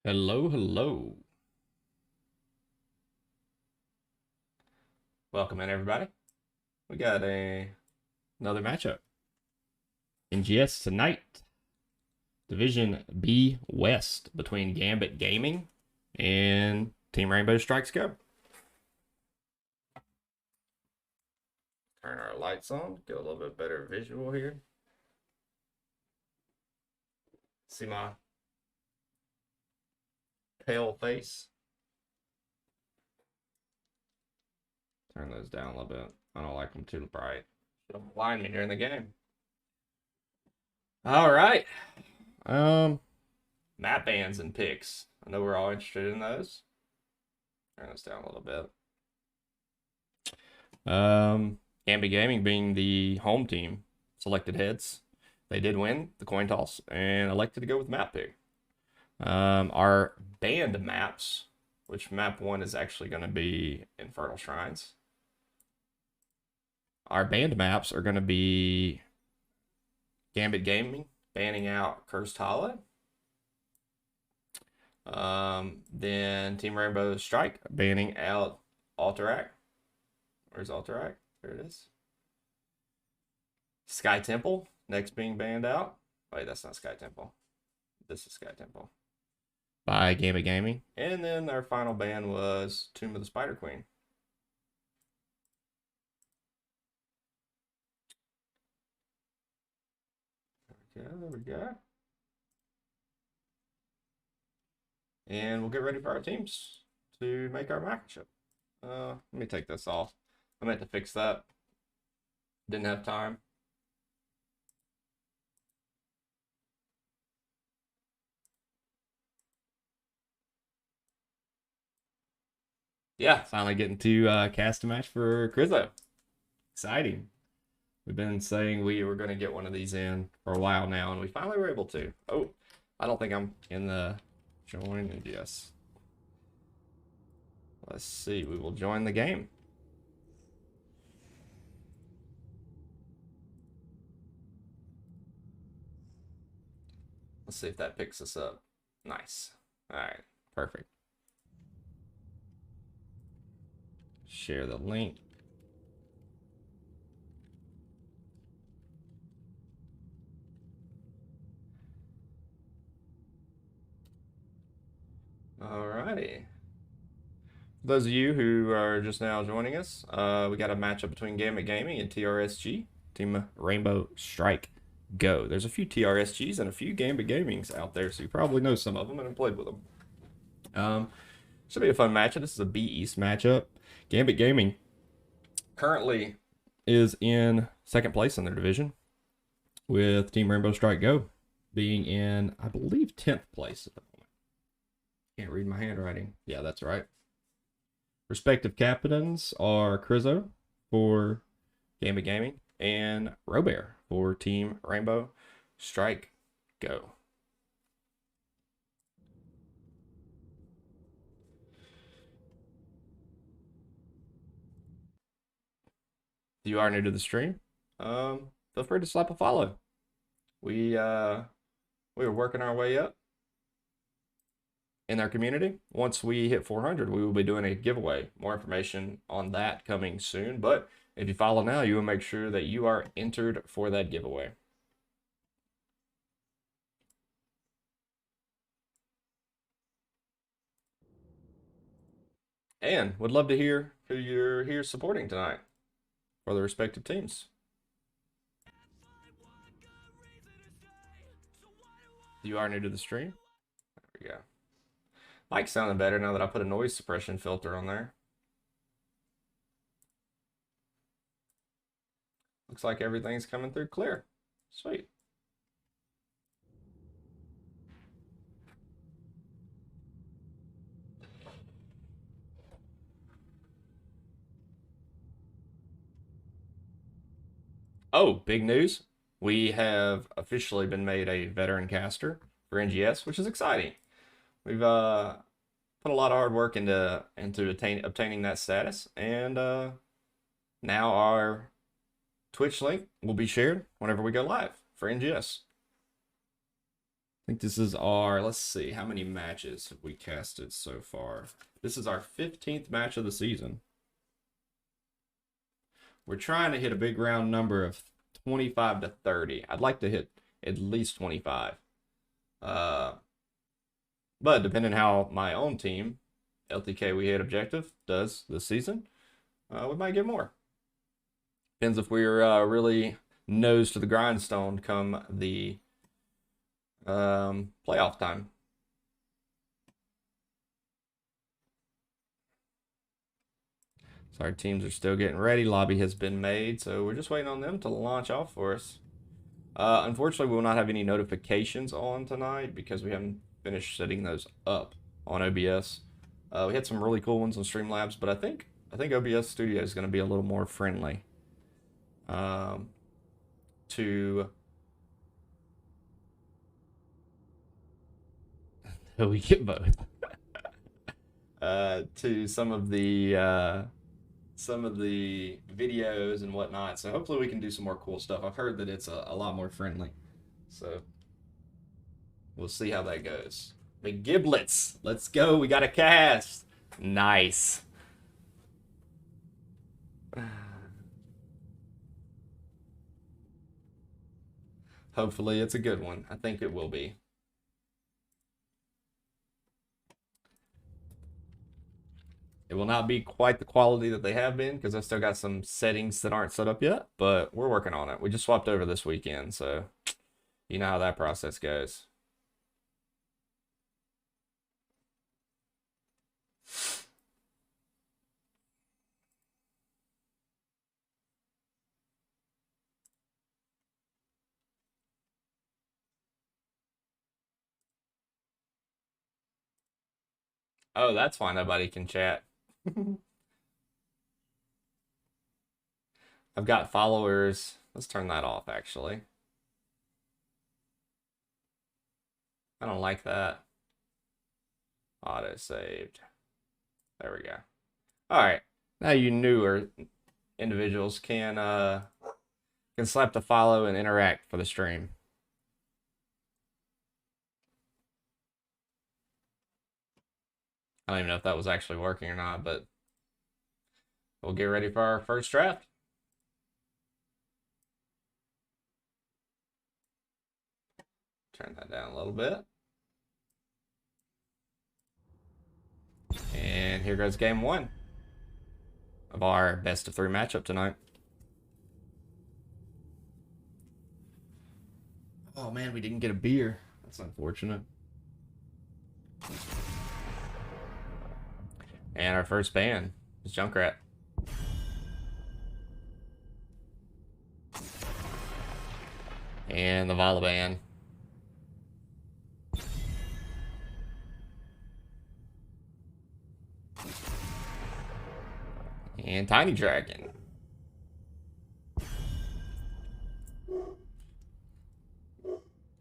Hello, hello. Welcome in, everybody. We got another matchup. NGS tonight. Division B West between Gambit Gaming and Team Rainbow Strikes Go. Turn our lights on, get a little bit better visual here. See my pale face. Turn those down a little bit. I don't like them too bright. It'll blind me during the game. All right. Map bans and picks. I know we're all interested in those. Turn this down a little bit. Gambit Gaming being the home team selected heads. They did win the coin toss and elected to go with map pick. Our banned maps, which map 1 is actually going to be Infernal Shrines. Our banned maps are going to be Gambit Gaming banning out Cursed Hollow. Then Team Rainbow Strike banning out Alterac. Where's Alterac? There it is. Sky Temple next being banned out. Wait, that's not Sky Temple. This is Sky Temple. By Gambit Gaming. And then our final ban was Tomb of the Spider Queen. Okay, there we go. And we'll get ready for our teams to make our matchup. Let me take this off. I meant to fix that. Didn't have time. Yeah, finally getting to cast a match for Crizzo. Exciting. We've been saying we were going to get one of these in for a while now, and we finally were able to. Oh, I don't think I'm in the join. Yes. Let's see. We will join the game. Let's see if that picks us up. Nice. All right. Perfect. Share the link. Alrighty. For those of you who are just now joining us, we got a matchup between Gambit Gaming and TRSG, Team Rainbow Strike Go. There's a few TRSGs and a few Gambit Gamings out there, so you probably know some of them and have played with them. Should be a fun matchup. This is a B East matchup. Gambit Gaming currently is in second place in their division, with Team Rainbow Strike Go being in, I believe, 10th place at the moment. Can't read my handwriting. Yeah, that's right. Respective captains are Crizzo for Gambit Gaming and Robert for Team Rainbow Strike Go. If you are new to the stream, feel free to slap a follow. We were working our way up in our community. Once we hit 400, we will be doing a giveaway. More information on that coming soon. But if you follow now, you will make sure that you are entered for that giveaway. And would love to hear who you're here supporting tonight for the respective teams. You are new to the stream? There we go. Mike's sounding better now that I put a noise suppression filter on there. Looks like everything's coming through clear. Sweet. Oh, big news. We have officially been made a veteran caster for NGS, which is exciting. We've put a lot of hard work into obtaining that status, and now our Twitch link will be shared whenever we go live for NGS. I think this is our, let's see, how many matches have we casted so far? This is our 15th match of the season. We're trying to hit a big round number of 25 to 30. I'd like to hit at least 25. But depending how my own team, LTK We Hate Objective, does this season, we might get more. Depends if we're really nose to the grindstone come the playoff time. So our teams are still getting ready. Lobby has been made, so we're just waiting on them to launch off for us. Unfortunately, we will not have any notifications on tonight because we haven't finished setting those up on OBS. We had some really cool ones on Streamlabs, but I think OBS Studio is going to be a little more friendly to we get both to some of the videos and whatnot. So hopefully we can do some more cool stuff. I've heard that it's a lot more friendly, so we'll see how that goes. The giblets, let's go. We got a cast. Nice. Hopefully it's a good one. I think it will be. It will not be quite the quality that they have been because I still got some settings that aren't set up yet, but we're working on it. We just swapped over this weekend, so you know how that process goes. Oh, that's fine. Nobody can chat. I've got followers. Let's turn that off, actually. I don't like that. Auto saved. There we go. All right. Now you newer individuals can slap the follow and interact for the stream. I don't even know if that was actually working or not, but we'll get ready for our first draft. Turn that down a little bit. And here goes game one of our best of 3 matchup tonight. Oh man, we didn't get a beer. That's unfortunate. And our first ban is Junkrat. And the Volaban. And Tiny Dragon.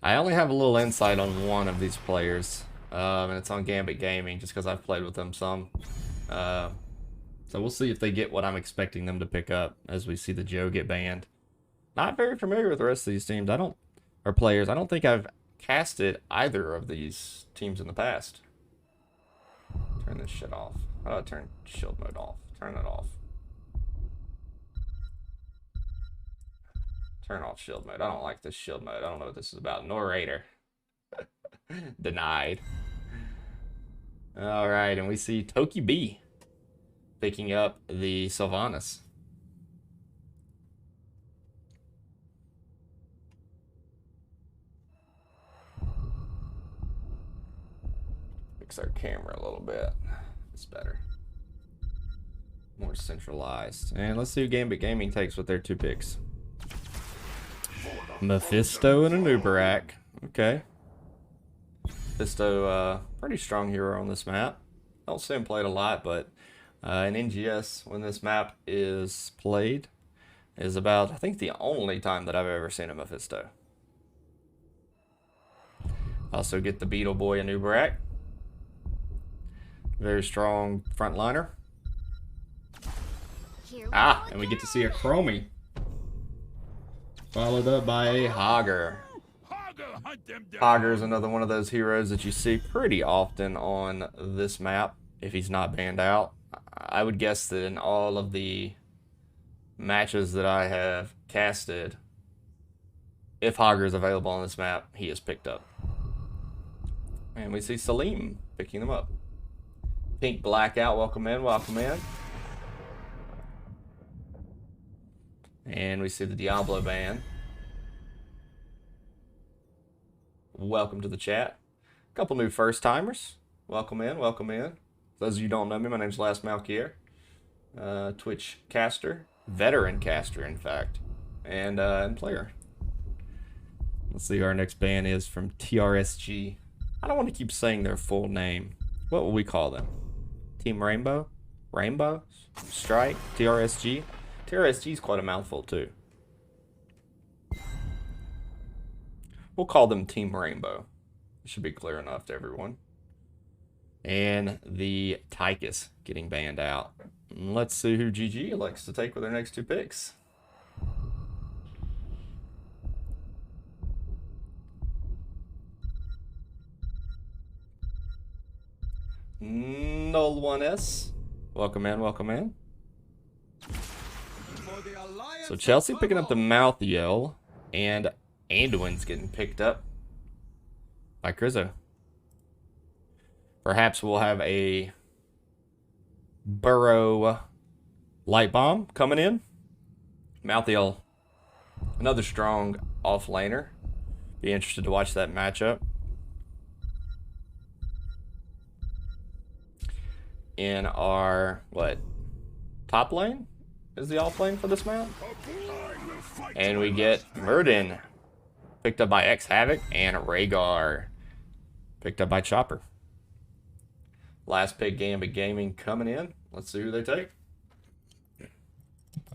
I only have a little insight on one of these players, and it's on Gambit Gaming, just because I've played with them some. So we'll see if they get what I'm expecting them to pick up as we see the Joe get banned. Not very familiar with the rest of these teams. Or players. I don't think I've casted either of these teams in the past. Turn this shit off. How do I turn shield mode off? Turn it off. Turn off shield mode. I don't like this shield mode. I don't know what this is about. Narrator. Denied. All right, and we see Toki B picking up the Sylvanas. Fix our camera a little bit. It's better. More centralized. And let's see who Gambit Gaming takes with their 2 picks. Mephisto and a Nubarak. Okay. Mephisto, pretty strong hero on this map. I don't see him played a lot, but in NGS, when this map is played, is about, I think, the only time that I've ever seen a Mephisto. Also get the Beetle Boy and Nubarak. Very strong frontliner. And we get to see a Chromie. Followed up by a Hogger. Hogger is another one of those heroes that you see pretty often on this map if he's not banned out. I would guess that in all of the matches that I have casted, if Hogger is available on this map, he is picked up. And we see Salim picking them up. Pink Blackout, welcome in, welcome in. And we see the Diablo band. Welcome to the chat. A couple new first timers. Welcome in, welcome in. For those of you who don't know me, my name's Last Malkier. Twitch caster, veteran caster, in fact, and player. Let's see who our next band is from TRSG. I don't want to keep saying their full name. What will we call them? Team Rainbow? Rainbow? Strike? TRSG? TRSG is quite a mouthful too. We'll call them Team Rainbow. It should be clear enough to everyone. And the Tychus getting banned out. Let's see who GG elects to take with their next 2 picks. Null 1S. Welcome in, welcome in. So Chelsea picking up the Mouthiel, and Anduin's getting picked up by Krizzo. Perhaps we'll have a Burrow Light Bomb coming in. Mouthiel, another strong off-laner. Be interested to watch that matchup. In our, top lane is the off lane for this map. And we get Murden picked up by X Havoc, and Rhaegar picked up by Chopper. Last pick, Gambit Gaming coming in. Let's see who they take.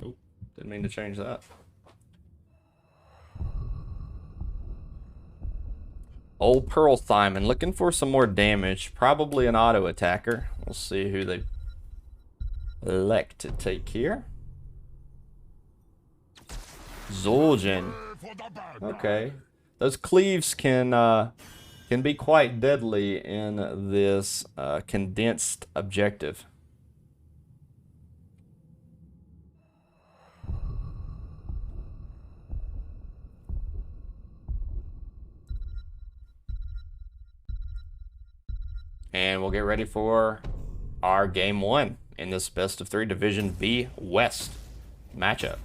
Oh, didn't mean to change that. Old Pearl Simon looking for some more damage. Probably an auto attacker. We'll see who they elect to take here. Zul'jin. Okay. Those cleaves can be quite deadly in this condensed objective. And we'll get ready for our game 1 in this best of 3 Division V West matchup.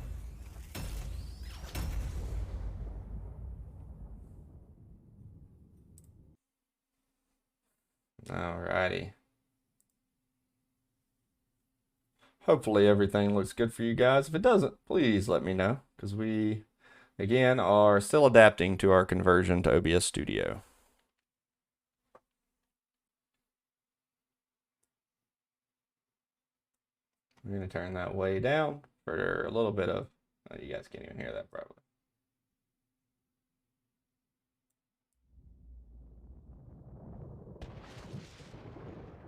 Alrighty. Hopefully everything looks good for you guys. If it doesn't, please let me know, because we, again, are still adapting to our conversion to OBS Studio. I'm going to turn that way down for a little bit of, you guys can't even hear that probably.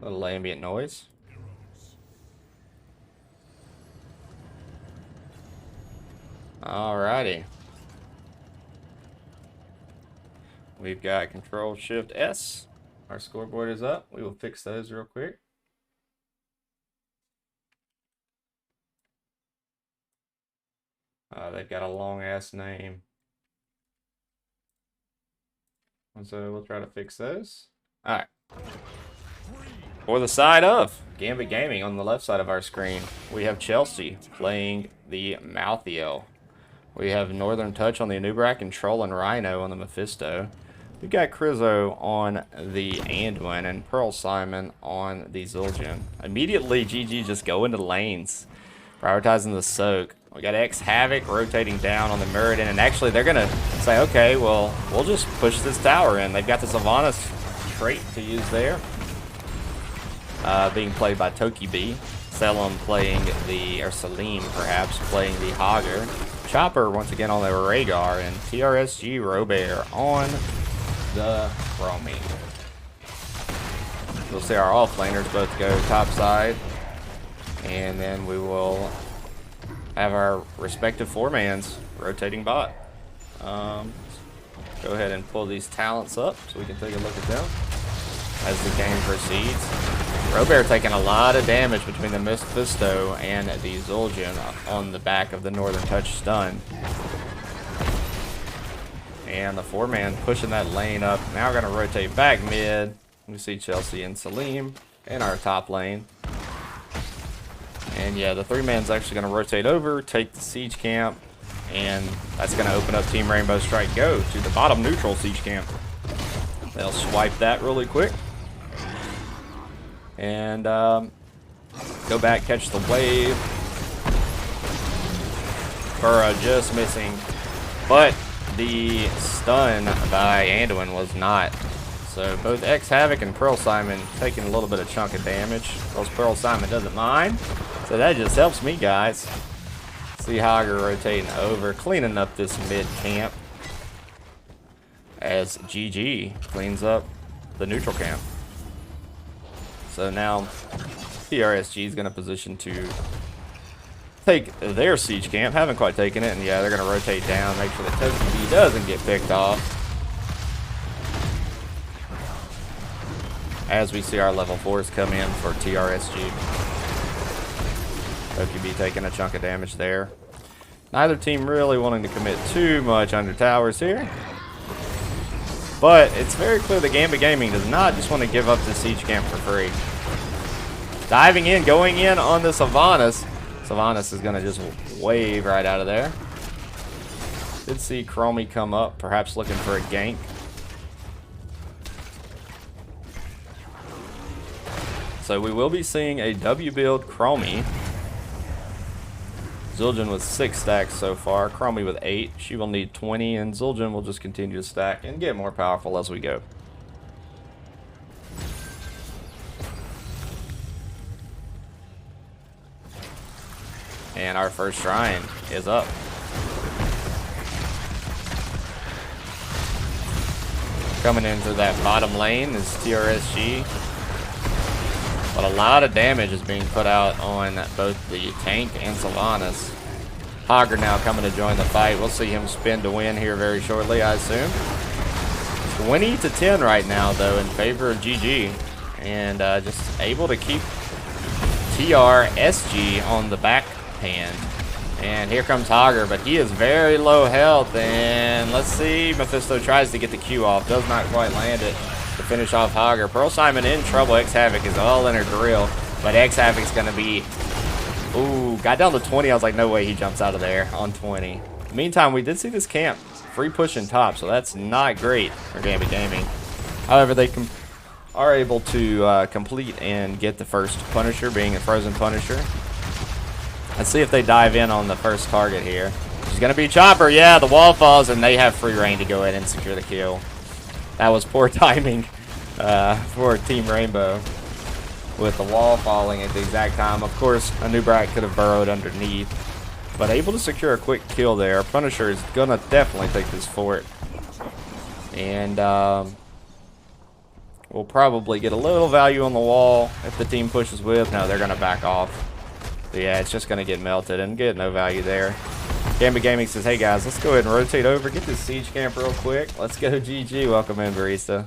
A little ambient noise. Alrighty. We've got Control Shift S. Our scoreboard is up. We will fix those real quick. They've got a long ass name. So we'll try to fix those. Alright. For the side of Gambit Gaming on the left side of our screen, we have Chelsea playing the Malthael. We have Northern Touch on the Anubrak and Troll and Rhino on the Mephisto. We've got Crizzo on the Anduin and Pearl Simon on the Zul'jin. Immediately, GG just go into lanes, prioritizing the soak. We got X Havoc rotating down on the Muradin, and actually they're going to say, okay, well, we'll just push this tower in. They've got the Sylvanas trait to use there. Being played by Toki B. Selim playing the, or Salim perhaps, playing the Hogger. Chopper once again on the Rhaegar, and TRSG Robert on the Chromie. We'll see our offlaners both go top side, and then we will have our respective four-mans rotating bot. Go ahead and pull these talents up so we can take a look at them as the game proceeds. Robert taking a lot of damage between the Mephisto and the Zul'jin on the back of the Northern Touch stun. And the four-man pushing that lane up. Now we're going to rotate back mid. We see Chelsea and Salim in our top lane. And yeah, the three-man's actually going to rotate over, take the siege camp, and that's going to open up Team Rainbow Strike Go to the bottom neutral siege camp. They'll swipe that really quick. And go back, catch the wave. Burrow just missing. But the stun by Anduin was not. So both X Havoc and Pearl Simon taking a little bit of chunk of damage. Of course, Pearl Simon doesn't mind. So that just helps me, guys. See Hogger rotating over, cleaning up this mid camp. As GG cleans up the neutral camp. So now TRSG is going to position to take their siege camp. Haven't quite taken it, and yeah, they're going to rotate down, make sure that Toki B doesn't get picked off. As we see our level 4s come in for TRSG. Toki B taking a chunk of damage there. Neither team really wanting to commit too much under towers here. But it's very clear that Gambit Gaming does not just want to give up the siege camp for free. Diving in, going in on the Sylvanas. Sylvanas is going to just wave right out of there. Did see Chromie come up, perhaps looking for a gank. So we will be seeing a W build Chromie. Zul'jin with 6 stacks so far, Chromie with 8. She will need 20, and Zul'jin will just continue to stack and get more powerful as we go. And our first shrine is up. Coming into that bottom lane is TRSG. But a lot of damage is being put out on both the tank and Sylvanas. Hogger now coming to join the fight. We'll see him spin to win here very shortly, I assume. 20-10 right now, though, in favor of GG. And just able to keep TRSG on the back hand. And here comes Hogger, but he is very low health. And let's see, Mephisto tries to get the Q off. Does not quite land it to finish off Hogger. Pearl Simon in trouble. X Havoc is all in her drill. But X Havoc's going to be... Ooh, got down to 20. I was like, no way he jumps out of there on 20. Meantime, we did see this camp free pushing top, so that's not great for Gambit Gaming. However, they are able to complete and get the first Punisher, being a frozen Punisher. Let's see if they dive in on the first target here. She's going to be Chopper. Yeah, the wall falls, and they have free reign to go in and secure the kill. That was poor timing for Team Rainbow with the wall falling at the exact time. Of course, Anubrak could have burrowed underneath, but able to secure a quick kill there. Punisher is going to definitely take this fort. And we'll probably get a little value on the wall if the team pushes with. No, they're going to back off. But yeah, it's just going to get melted and get no value there. Gambit Gaming says, hey guys, let's go ahead and rotate over. Get this siege camp real quick. Let's go GG. Welcome in, Barista.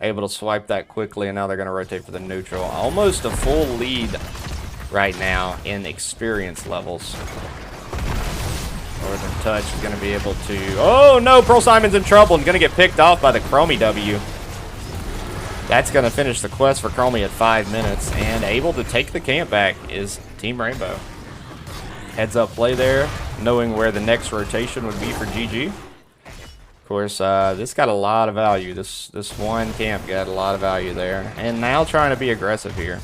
Able to swipe that quickly, and now they're going to rotate for the neutral. Almost a full lead right now in experience levels. Northern Touch is going to be able to... Oh, no! Pearl Simon's in trouble and going to get picked off by the Chromie W. That's going to finish the quest for Chromie at 5 minutes. And able to take the camp back is Team Rainbow. Heads up play there, knowing where the next rotation would be for GG. Of course, this got a lot of value. This one camp got a lot of value there. And now trying to be aggressive here.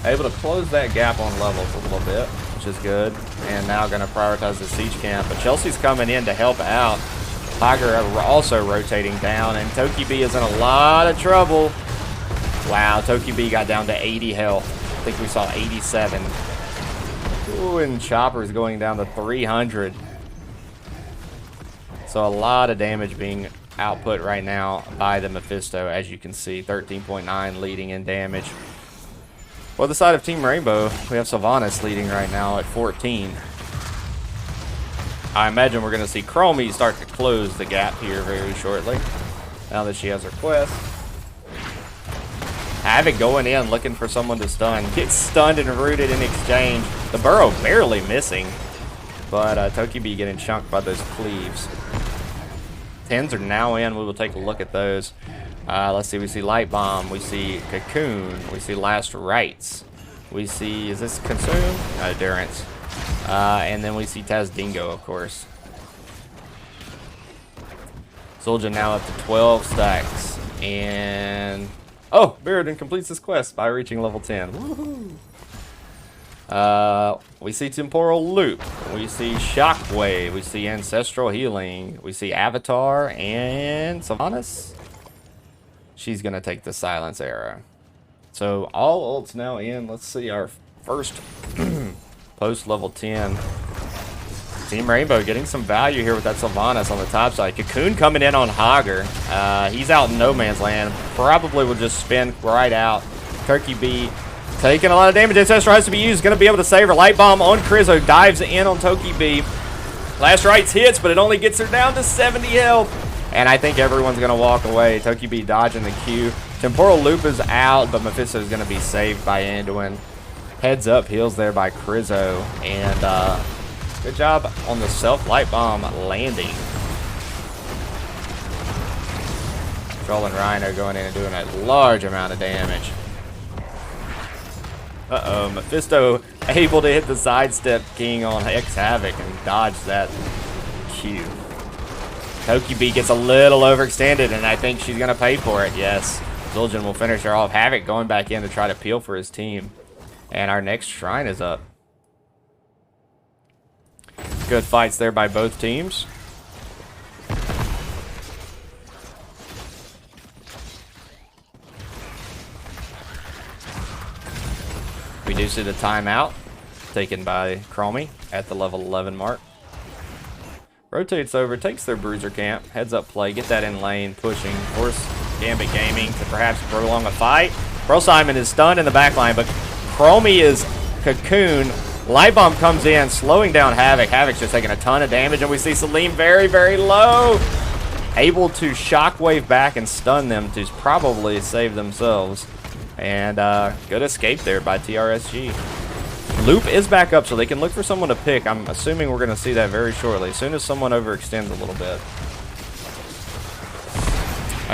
Able to close that gap on levels a little bit, which is good. And now going to prioritize the siege camp. But Chelsea's coming in to help out. Tiger also rotating down, and Toki-B is in a lot of trouble. Wow, Toki-B got down to 80 health. I think we saw 87. Ooh, and Chopper's going down to 300. So a lot of damage being output right now by the Mephisto, as you can see. 13.9 leading in damage. For the side of Team Rainbow, we have Sylvanas leading right now at 14. I imagine we're going to see Chromie start to close the gap here very shortly, now that she has her quest. Havoc going in, looking for someone to stun. Gets stunned and rooted in exchange. The Burrow barely missing, but Toki-B getting chunked by those cleaves. 10s are now in. We will take a look at those. Let's see. We see Light Bomb. We see Cocoon. We see Last Rites. We see, is this Consume? Endurance. And then we see Tazdingo, of course. Zul'jin now up to 12 stacks. And... oh, Mirrodin completes this quest by reaching level 10. Woohoo! We see Temporal Loop. We see Shockwave. We see Ancestral Healing. We see Avatar and Sylvanas. She's going to take the Silence Arrow. So all ults now in. Let's see our first post level 10. Team Rainbow getting some value here with that Sylvanas on the top side. Cocoon coming in on Hogger. He's out in no man's land. Probably will just spin right out. Toki-B taking a lot of damage. Ancestral has to be used. Going to be able to save her. Light Bomb on Krizzo. Dives in on Toki-B. Last Rites hits, but it only gets her down to 70 health. And I think everyone's going to walk away. Toki-B dodging the Q. Temporal Loop is out, but Mephisto is going to be saved by Anduin. Heads up heals there by Krizzo. And good job on the self-light bomb landing. Troll and Rhino going in and doing a large amount of damage. Uh-oh, Mephisto able to hit the sidestep king on X-Havoc and dodge that Q. Toki-B gets a little overextended, and I think she's going to pay for it, yes. Zul'jin will finish her off. Havoc going back in to try to peel for his team. And our next shrine is up. Good fights there by both teams. We do see the timeout taken by Chromie at the level 11 mark. Rotates over, takes their bruiser camp, heads up play, get that in lane, pushing, force Gambit Gaming to perhaps prolong a fight. Pearl Simon is stunned in the backline, but Chromie is Cocoon. Light Bomb comes in, slowing down Havoc. Havoc's just taking a ton of damage, and we see Salim very, very low. Able to shockwave back and stun them to probably save themselves. And good escape there by TRSG. Loop is back up, so they can look for someone to pick. I'm assuming we're going to see that very shortly, as soon as someone overextends a little bit.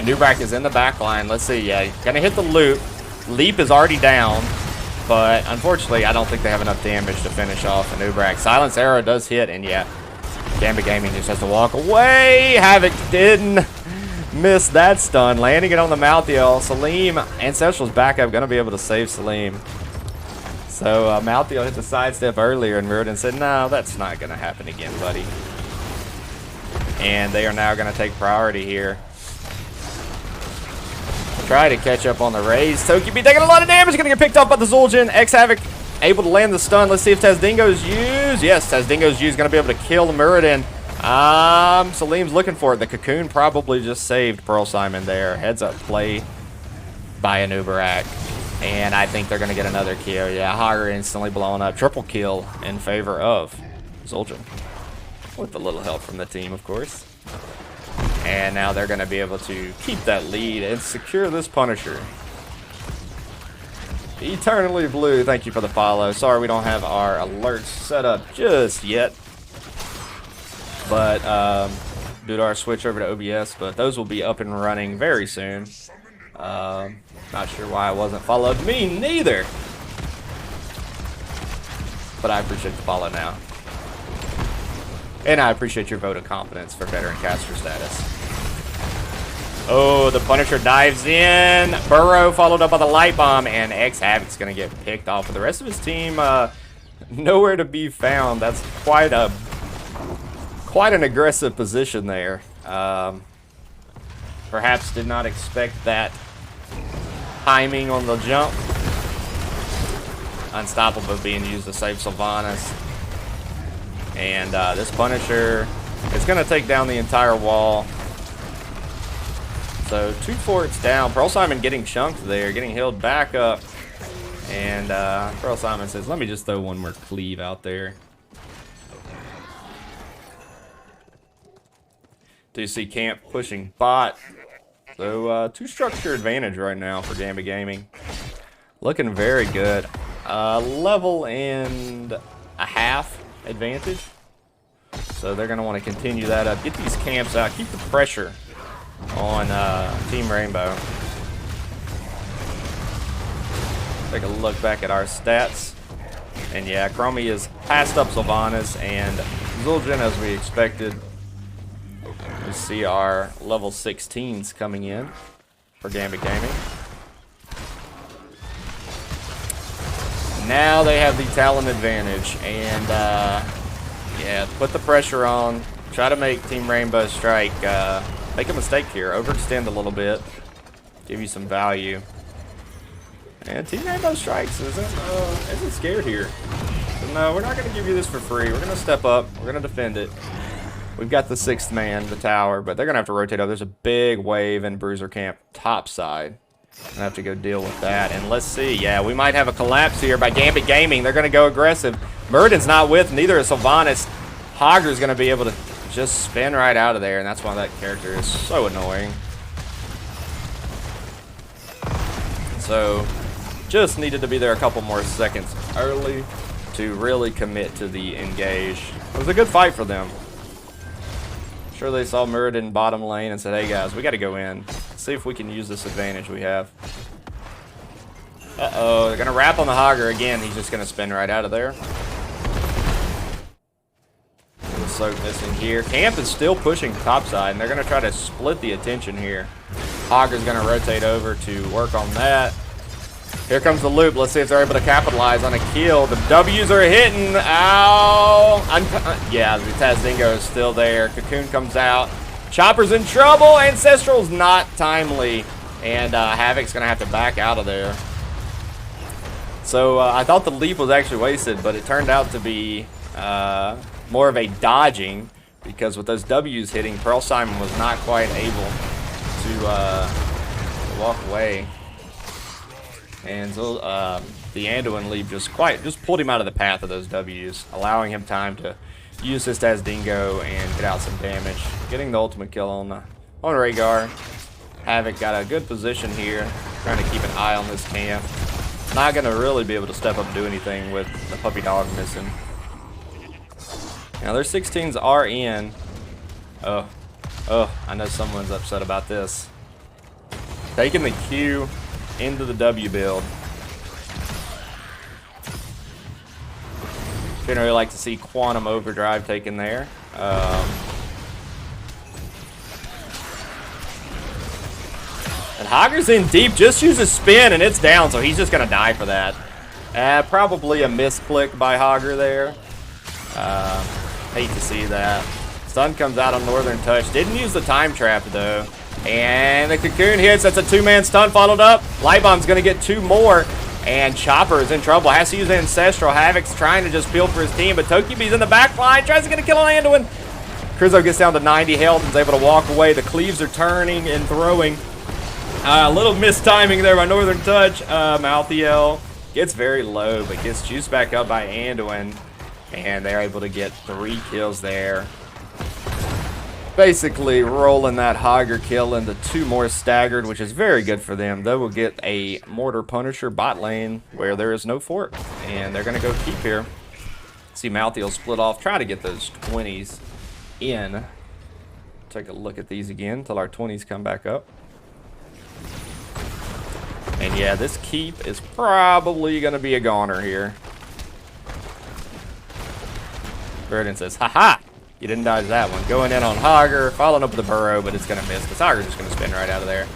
Nubrak is in the back line. Let's see. Yeah, going to hit the loop. Leap is already down, but unfortunately, I don't think they have enough damage to finish off Nubrak. Silence Arrow does hit, and yeah, Gambit Gaming just has to walk away. Havoc didn't miss that stun, landing it on the Malthael. Salim, Ancestral's backup, going to be able to save Salim. So Malthael hit the sidestep earlier, and Mirrodin said, no, that's not going to happen again, buddy. And they are now going to take priority here. Try to catch up on the raise. Toki-B taking a lot of damage, going to get picked up by the Zul'jin. X-Havoc able to land the stun. Let's see if Tazdingo's used. Yes, Tazdingo's used, going to be able to kill Mirrodin. Salim's looking for it. The Cocoon probably just saved Pearl Simon there. Heads up play by Anubarak. And I think they're going to get another kill. Yeah, Hager instantly blowing up. Triple kill in favor of Zul'jin. With a little help from the team, of course. And now they're going to be able to keep that lead and secure this Punisher. Eternally Blue, thank you for the follow. Sorry we don't have our alerts set up just yet. But, due to our switch over to OBS, but those will be up and running very soon. Not sure why it wasn't followed. Me neither. But I appreciate the follow now. And I appreciate your vote of confidence for veteran caster status. Oh, the Punisher dives in. Burrow followed up by the light bomb, and X-Havoc's going to get picked off. But the rest of his team, nowhere to be found. That's quite an aggressive position there. Perhaps did not expect that timing on the jump. Unstoppable being used to save Sylvanas. And this Punisher is going to take down the entire wall. So 2 forts down. Pearl Simon getting chunked there, getting healed back up. And Pearl Simon says, let me just throw one more cleave out there. Do you see Camp pushing bot? So 2 structure advantage right now for Gambit Gaming. Looking very good. Level and a half advantage. So they're going to want to continue that up. Get these camps out. Keep the pressure on Team Rainbow. Take a look back at our stats. And yeah, Chromie has passed up Sylvanas and Zul'jin as we expected. We see our level 16s coming in for Gambit Gaming. Now they have the talent advantage, and yeah, put the pressure on. Try to make Team Rainbow Strike make a mistake here, overextend a little bit, give you some value. And Team Rainbow Strikes isn't scared here. So no, we're not going to give you this for free. We're going to step up. We're going to defend it. We've got the 6th man, the tower, but they're going to have to rotate up. There's a big wave in Bruiser Camp top side. Gonna have to go deal with that. And let's see. Yeah, we might have a collapse here by Gambit Gaming. They're going to go aggressive. Murden's not with. Neither is Sylvanas. Hogger's going to be able to just spin right out of there, and that's why that character is so annoying. So, just needed to be there a couple more seconds early to really commit to the engage. It was a good fight for them. Sure, they saw Muradin bottom lane and said, hey guys, we got to go in. See if we can use this advantage we have. Uh-oh, they're going to wrap on the Hogger again. He's just going to spin right out of there. Soak missing here. Camp is still pushing topside, and they're going to try to split the attention here. Hogger's going to rotate over to work on that. Here comes the loop. Let's see if they're able to capitalize on a kill. The W's are hitting. Ow. Yeah, the Tazdingo is still there. Cocoon comes out. Chopper's in trouble. Ancestral's not timely. And Havoc's going to have to back out of there. So I thought the leap was actually wasted, but it turned out to be more of a dodging, because with those W's hitting, Pearl Simon was not quite able to walk away. And so the Anduin leap just pulled him out of the path of those W's, allowing him time to use his Tazdingo and get out some damage. Getting the ultimate kill on Rhaegar. Havoc got a good position here, trying to keep an eye on this camp. Not going to really be able to step up and do anything with the puppy dog missing. Now their 16s are in. Oh, I know someone's upset about this. Taking the Q into the W build. Generally like to see Quantum Overdrive taken there. And Hogger's in deep, just uses spin and it's down, so he's just gonna die for that. Probably a misclick by Hogger there. Hate to see that. Stun comes out on Northern Touch. Didn't use the time trap though. And the Cocoon hits. That's a 2-man stun followed up. Light Bomb's going to get 2 more. And Chopper is in trouble. Has to use Ancestral. Havoc's trying to just peel for his team, but Tokibi's in the back line. Tries to get a kill on Anduin. Krizo gets down to 90 health and is able to walk away. The cleaves are turning and throwing. A little mistiming there by Northern Touch. Malthiel gets very low, but gets juiced back up by Anduin. And they're able to get 3 kills there. Basically rolling that Hogger kill into 2 more staggered, which is very good for them. They will get a Mortar Punisher bot lane where there is no fort, and they're going to go keep here. See Mouthy will split off, try to get those 20s in. Take a look at these again until our 20s come back up. And yeah, this keep is probably going to be a goner here. Verdant says, haha, you didn't dodge that one. Going in on Hogger, following up with the burrow, but it's going to miss because Hogger's just going to spin right out of there.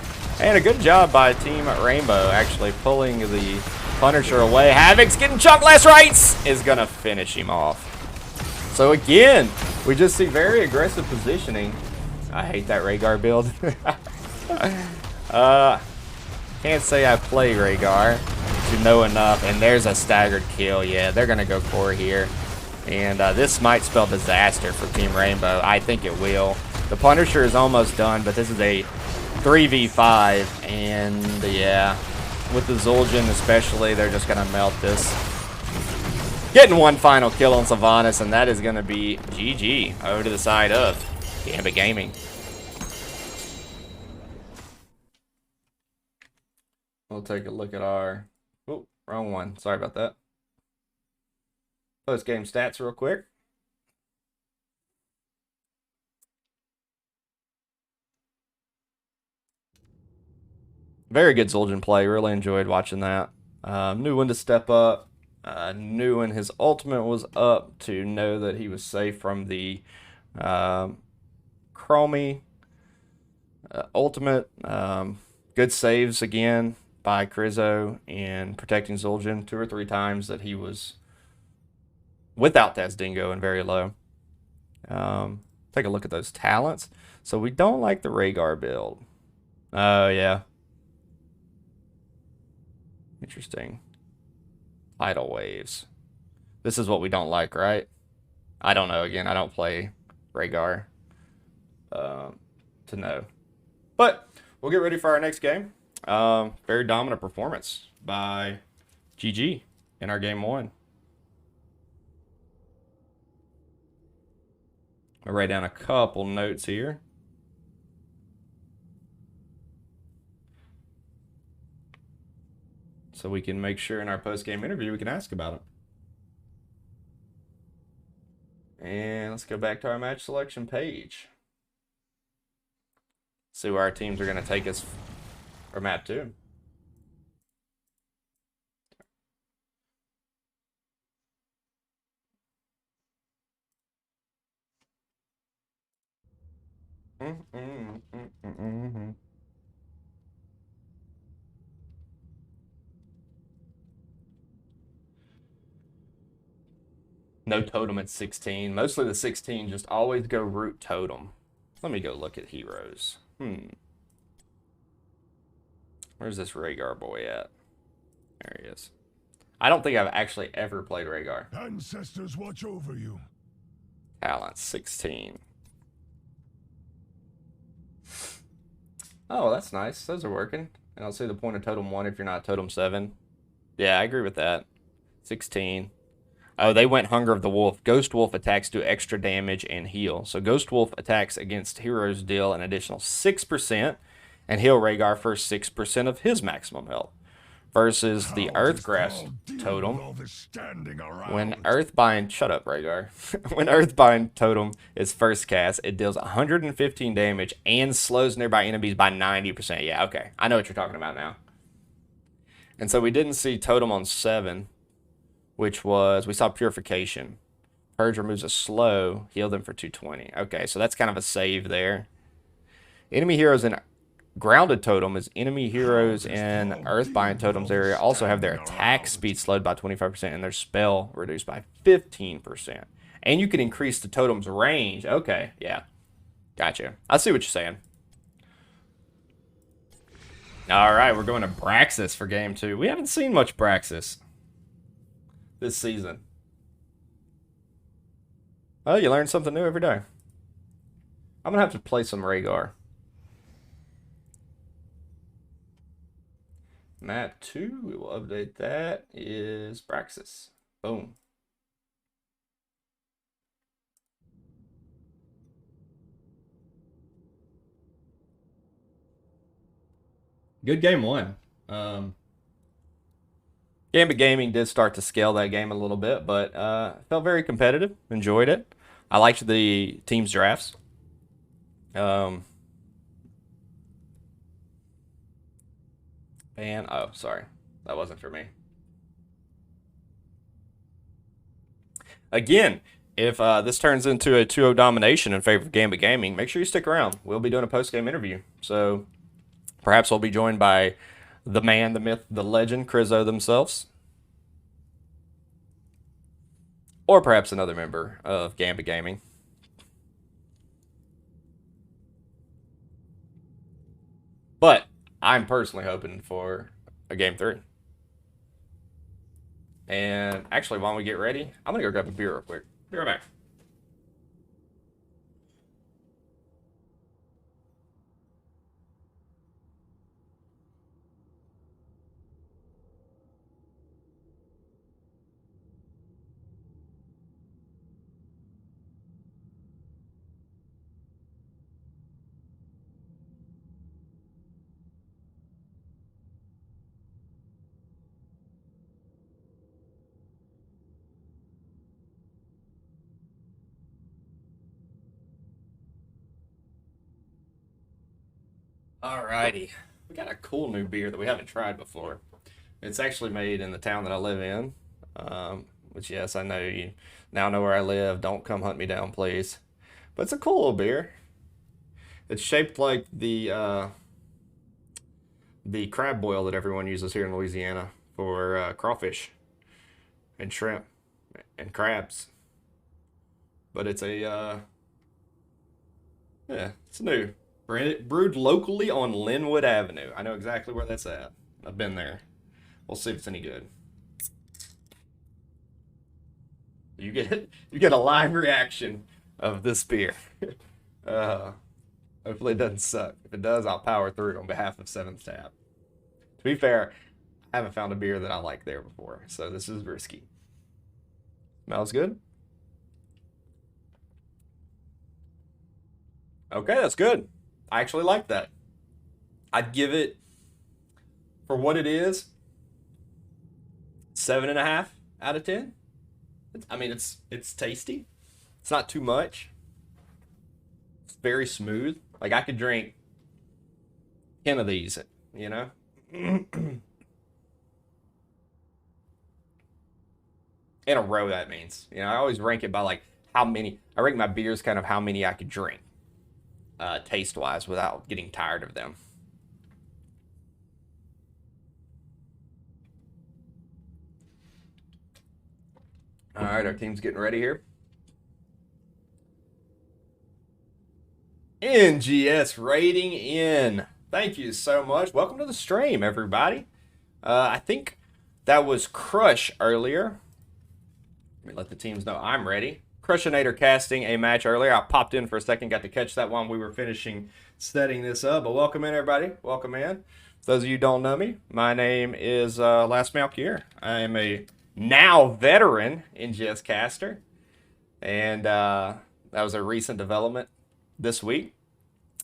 And a good job by Team Rainbow actually pulling the Punisher away. Havoc's getting chunked last rights is going to finish him off. So again, we just see very aggressive positioning. I hate that Rhaegar build. Can't say I play Rhaegar to know enough. And there's a staggered kill. Yeah, they're going to go core here. And this might spell disaster for Team Rainbow. I think it will. The Punisher is almost done, but this is a 3v5. And yeah, with the Zul'jin especially, they're just going to melt this. Getting one final kill on Sylvanas, and that is going to be GG over to the side of Gambit Gaming. We'll take a look at our... Oh, wrong one. Sorry about that. Post-game stats real quick. Very good Zul'jin play. Really enjoyed watching that. Knew when to step up. Knew when his ultimate was up to know that he was safe from the Chromie ultimate. Good saves again by Krizzo in protecting Zul'jin 2 or 3 times that he was without Tazdingo and very low. Take a look at those talents. So we don't like the Rhaegar build. Oh, yeah. Interesting. Tidal waves. This is what we don't like, right? I don't know. Again, I don't play Rhaegar to know. But we'll get ready for our next game. Very dominant performance by GG in our game 1. I'll write down a couple notes here. So we can make sure in our post-game interview we can ask about it. And let's go back to our match selection page. See where our teams are going to take us for map 2. No totem at 16. Mostly the 16 just always go root totem. Let me go look at heroes. Where's this Rhaegar boy at? There he is. I don't think I've actually ever played Rhaegar. Ancestors watch over you. Talent 16. Oh, that's nice. Those are working. And I'll see the point of totem 1 if you're not totem 7. Yeah, I agree with that. 16. Oh, they went Hunger of the Wolf. Ghost Wolf attacks do extra damage and heal. So Ghost Wolf attacks against heroes deal an additional 6% and heal Rhaegar for 6% of his maximum health. Versus the Earthgrass totem. When Earthbind... Shut up, Rhaegar. When Earthbind totem is first cast, it deals 115 damage and slows nearby enemies by 90%. Yeah, okay. I know what you're talking about now. And so we didn't see totem on 7, which was... We saw Purification. Purge removes a slow. Heal them for 220. Okay, so that's kind of a save there. Enemy heroes in... Grounded totem is enemy heroes in Earthbind totem's area also have their attack speed slowed by 25% and their spell reduced by 15%. And you can increase the totem's range. Okay, yeah. Gotcha. I see what you're saying. Alright, we're going to Braxis for game 2. We haven't seen much Braxis this season. Oh, you learn something new every day. I'm going to have to play some Rhaegar. Map 2, we will update that, is Braxis. Boom. Good game one. Gambit Gaming did start to scale that game a little bit, but felt very competitive. Enjoyed it. I liked the team's drafts. And oh, sorry, that wasn't for me. Again, if this turns into a 2-0 domination in favor of Gambit Gaming, make sure you stick around. We'll be doing a post-game interview. So perhaps we'll be joined by the man, the myth, the legend, Crizzo themselves. Or perhaps another member of Gambit Gaming. But I'm personally hoping for a game 3. And actually, while we get ready, I'm going to go grab a beer real quick. Be right back. Alrighty. We got a cool new beer that we haven't tried before. It's actually made in the town that I live in. Which, yes, I know you now know where I live. Don't come hunt me down, please. But it's a cool little beer. It's shaped like the crab boil that everyone uses here in Louisiana for crawfish and shrimp and crabs. But it's a yeah, it's new. Brewed locally on Linwood Avenue. I know exactly where that's at. I've been there. We'll see if it's any good. You get a live reaction of this beer. Hopefully it doesn't suck. If it does, I'll power through it on behalf of Seventh Tab. To be fair, I haven't found a beer that I like there before, so this is risky. Smells good. Okay, that's good. I actually like that. I'd give it, for what it is, 7.5 out of 10. It's tasty. It's not too much. It's very smooth. Like I could drink 10 of these, you know? In a row, that means. You know, I always rank it by like how many. I rank my beers kind of how many I could drink. Taste-wise, without getting tired of them. All right, our team's getting ready here. NGS rating in. Thank you so much. Welcome to the stream, everybody. I think that was Crush earlier. Let me let the teams know I'm ready. Crushinator casting a match earlier. I popped in for a second, got to catch that one. We were finishing setting this up. But welcome in, everybody. Welcome in. For those of you who don't know me, my name is Last Malkier. I am a now veteran NGS caster. And that was a recent development this week.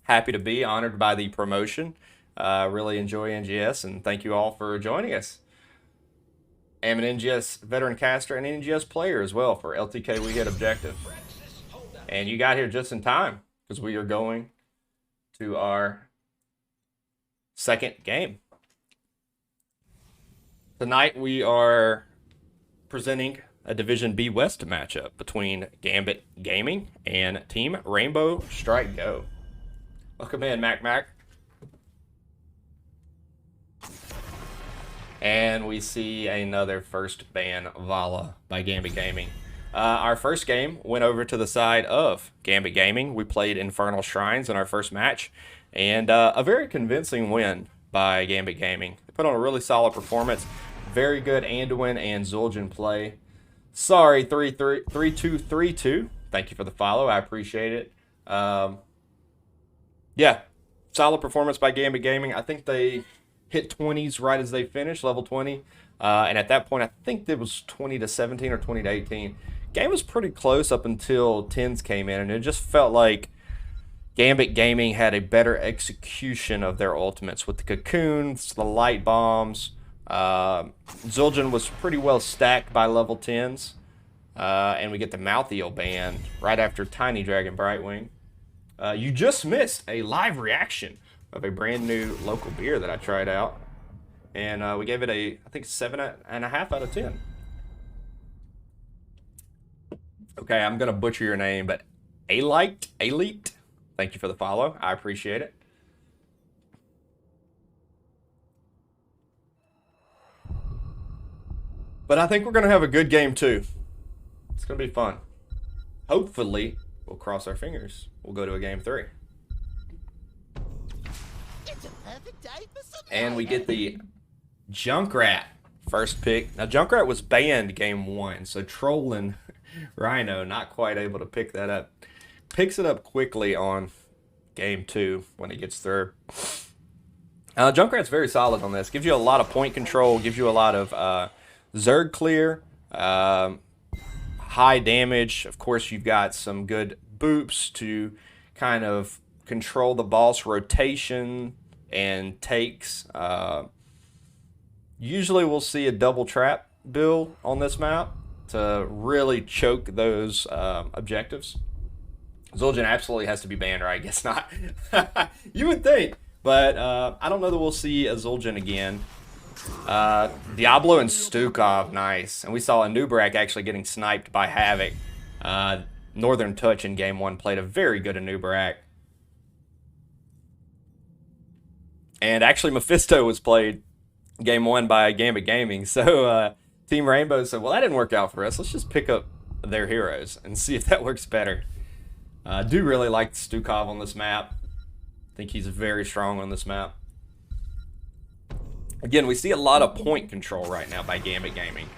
Happy to be honored by the promotion. Really enjoy NGS, and thank you all for joining us. I'm an NGS veteran caster and NGS player as well for LTK We Hit Objective. And you got here just in time because we are going to our second game. Tonight we are presenting a Division B West matchup between Gambit Gaming and Team Rainbow Strike Go. Welcome in, Mac. And we see another first ban Vala by Gambit Gaming. Our first game went over to the side of Gambit Gaming. We played Infernal Shrines in our first match. And a very convincing win by Gambit Gaming. They put on a really solid performance. Very good Anduin and Zul'jin play. Sorry, 3232. Thank you for the follow. I appreciate it. Yeah, solid performance by Gambit Gaming. I think they hit 20s right as they finished, level 20. And at that point, I think it was 20-17 or 20-18. Game was pretty close up until 10s came in, and it just felt like Gambit Gaming had a better execution of their ultimates with the cocoons, the light bombs. Zul'jin was pretty well stacked by level 10s. And we get the Malthael band right after Tiny Dragon Brightwing. You just missed a live reaction of a brand new local beer that I tried out. And we gave it a, I think, 7.5 out of 10. Okay, I'm going to butcher your name, but Elite. Thank you for the follow. I appreciate it. But I think we're going to have a good game, too. It's going to be fun. Hopefully, we'll cross our fingers. We'll go to a game 3. It's a perfect day for some And we get the Junkrat first pick. Now, Junkrat was banned game 1, so trolling Rhino, not quite able to pick that up. Picks it up quickly on game 2 when he gets through. Junkrat's very solid on this. Gives you a lot of point control, gives you a lot of Zerg clear, high damage. Of course, you've got some good boops to kind of control the boss rotation and takes. Usually we'll see a double trap build on this map to really choke those objectives. Zul'jin absolutely has to be banned, or I guess not. You would think, but I don't know that we'll see a Zul'jin again. Diablo and Stukov, nice. And we saw Anub'arak actually getting sniped by Havoc. Northern Touch in game 1 played a very good Anub'arak. And actually Mephisto was played game 1 by Gambit Gaming. So Team Rainbow said, well, that didn't work out for us. Let's just pick up their heroes and see if that works better. I do really like Stukov on this map. I think he's very strong on this map. Again, we see a lot of point control right now by Gambit Gaming.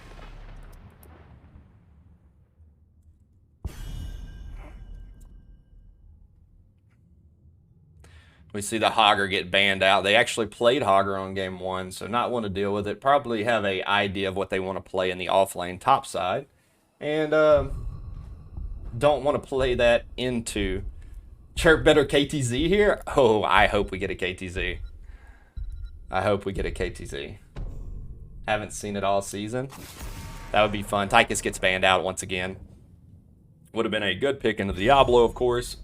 We see the Hogger get banned out. They actually played Hogger on game 1, so not want to deal with it. Probably have an idea of what they want to play in the off-lane top side. And don't want to play that into Chirp better KTZ here. Oh, I hope we get a KTZ. I hope we get a KTZ. Haven't seen it all season. That would be fun. Tychus gets banned out once again. Would have been a good pick into Diablo, of course.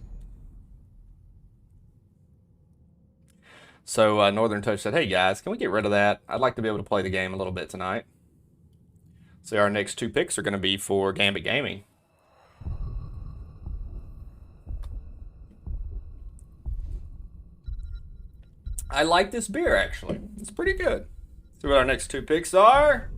So Northern Touch said, hey guys, can we get rid of that? I'd like to be able to play the game a little bit tonight. So our next 2 picks are going to be for Gambit Gaming. I like this beer, actually. It's pretty good. See what our next 2 picks are.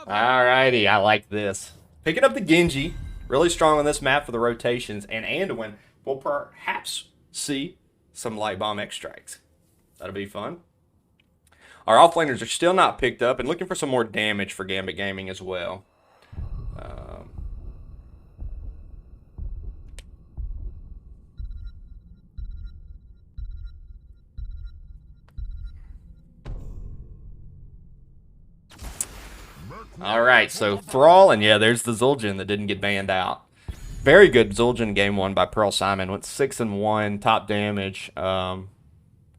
Alrighty, I like this. Picking up the Genji. Really strong on this map for the rotations. And Anduin will perhaps see some light bomb X strikes. That'll be fun. Our offlaners are still not picked up and looking for some more damage for Gambit Gaming as well. Alright, so Thrall, and yeah, there's the Zul'jin that didn't get banned out. Very good Zul'jin game 1 by Pearl Simon. Went 6-1, top damage. And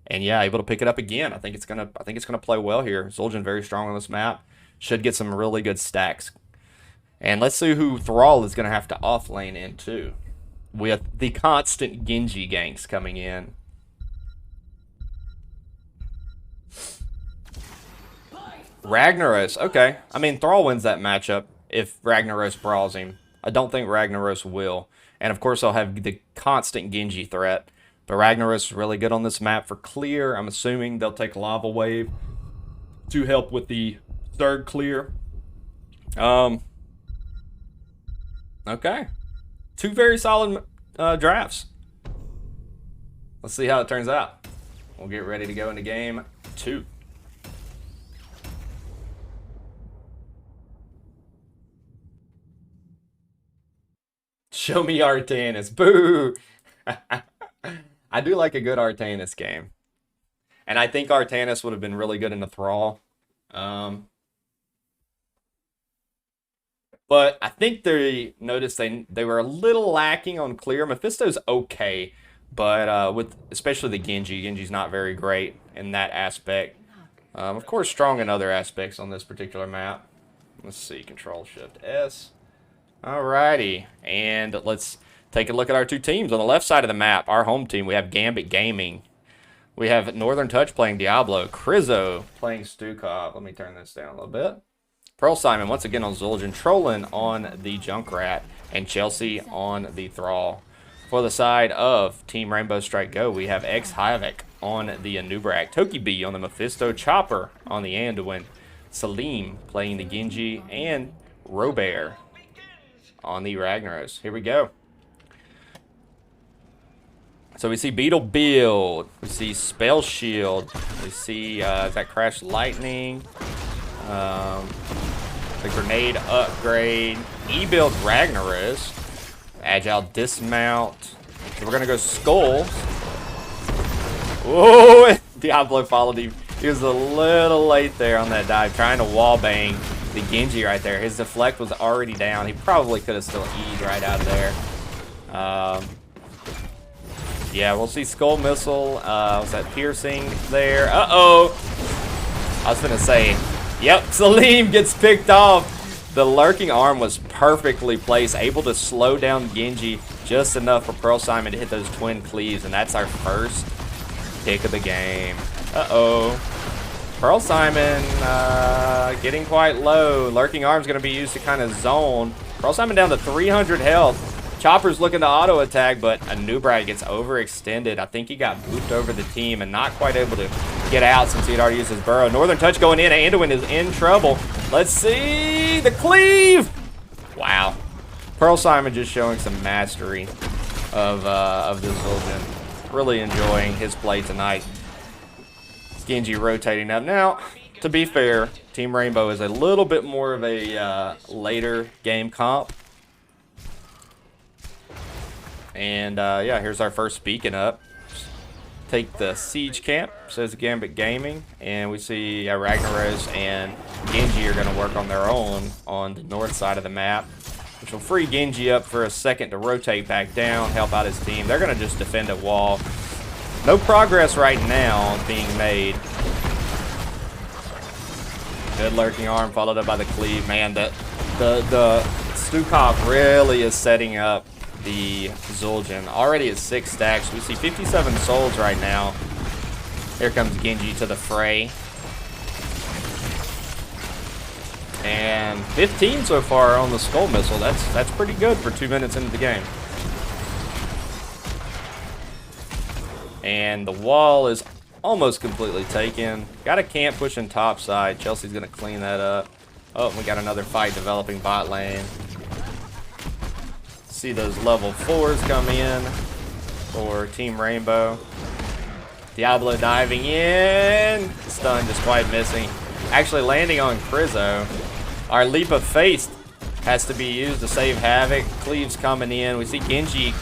yeah, able to pick it up again. I think it's gonna play well here. Zul'jin very strong on this map. Should get some really good stacks. And let's see who Thrall is gonna have to offlane into. With the constant Genji ganks coming in. Ragnaros, okay. I mean, Thrall wins that matchup if Ragnaros brawls him. I don't think Ragnaros will. And of course, I'll have the constant Genji threat. But Ragnaros is really good on this map for clear. I'm assuming they'll take Lava Wave to help with the third clear. Okay. 2 very solid drafts. Let's see how it turns out. We'll get ready to go into game 2. Show me Artanis. Boo! I do like a good Artanis game. And I think Artanis would have been really good in the Thrall. But But I think they noticed they were a little lacking on clear. Mephisto's okay, but with especially the Genji's not very great in that aspect. Of course, strong in other aspects on this particular map. Let's see, Control Shift S. Alrighty, and let's take a look at our two teams. On the left side of the map, our home team, we have Gambit Gaming. We have Northern Touch playing Diablo, Krizzo playing Stukov. Let me turn this down a little bit. Pearl Simon once again on Zul'jin, Trolling on the Junkrat, and Chelsea on the Thrall. For the side of Team Rainbow Strike Go, we have X Havoc on the Anubrak, Toki B on the Mephisto, Chopper on the Anduin, Salim playing the Genji, and Robert on the Ragnaros. Here we go. So we see Beetle Build, we see Spell Shield, we see that Crash Lightning, the Grenade Upgrade, E-Build Ragnaros, Agile Dismount. So we're going to go Skull. Oh, Diablo followed him. He was a little late there on that dive, trying to wallbang the Genji right there. His deflect was already down. He probably could have still E'd right out of there. Yeah, we'll see Skull Missile. Was that piercing there? Uh-oh. I was going to say, yep, Salim gets picked off. The lurking arm was perfectly placed, able to slow down Genji just enough for Pearl Simon to hit those twin cleaves, and that's our first pick of the game. Uh-oh. Pearl Simon getting quite low. Lurking arm's going to be used to kind of zone. Pearl Simon down to 300 health. Chopper's looking to auto attack, but Anubrak gets overextended. I think he got booped over the team and not quite able to get out since he had already used his burrow. Northern Touch going in. Anduin is in trouble. Let's see the cleave. Wow. Pearl Simon just showing some mastery of this Zul'jin. Really enjoying his play tonight. Genji rotating up. Now, to be fair, Team Rainbow is a little bit more of a later game comp. And yeah, here's our first beacon up. Take the siege camp, says Gambit Gaming, and we see Ragnaros and Genji are going to work on their own on the north side of the map, which will free Genji up for a second to rotate back down, help out his team. They're going to just defend a wall. No progress right now being made. Good lurking arm followed up by the cleave. Man, the Stukov really is setting up the Zul'jin. Already at 6 stacks. We see 57 souls right now. Here comes Genji to the fray. And 15 so far on the Skull Missile. That's pretty good for 2 minutes into the game. And the wall is almost completely taken. Got a camp pushing top side. Chelsea's going to clean that up. Oh, we got another fight developing bot lane. See those level 4s come in for Team Rainbow. Diablo diving in. Stun despite missing. Actually landing on Krizzo. Our Leap of Faith has to be used to save Havoc. Cleave's coming in. We see Genji.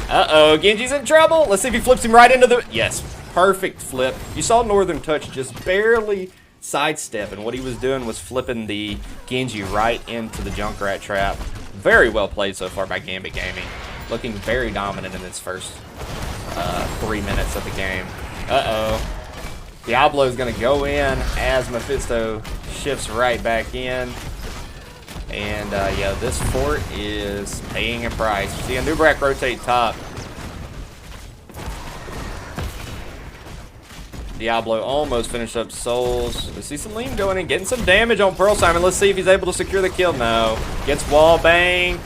Uh-oh, Genji's in trouble. Let's see if he flips him right into the... Yes, perfect flip. You saw Northern Touch just barely sidestep, and what he was doing was flipping the Genji right into the Junkrat trap. Very well played so far by Gambit Gaming. Looking very dominant in its first 3 minutes of the game. Uh-oh. Diablo's going to go in as Mephisto shifts right back in. And, yeah, this fort is paying a price. See Anubrak rotate top. Diablo almost finished up souls. We see Salim going in, getting some damage on Pearl Simon. Let's see if he's able to secure the kill. No. Gets wall bang.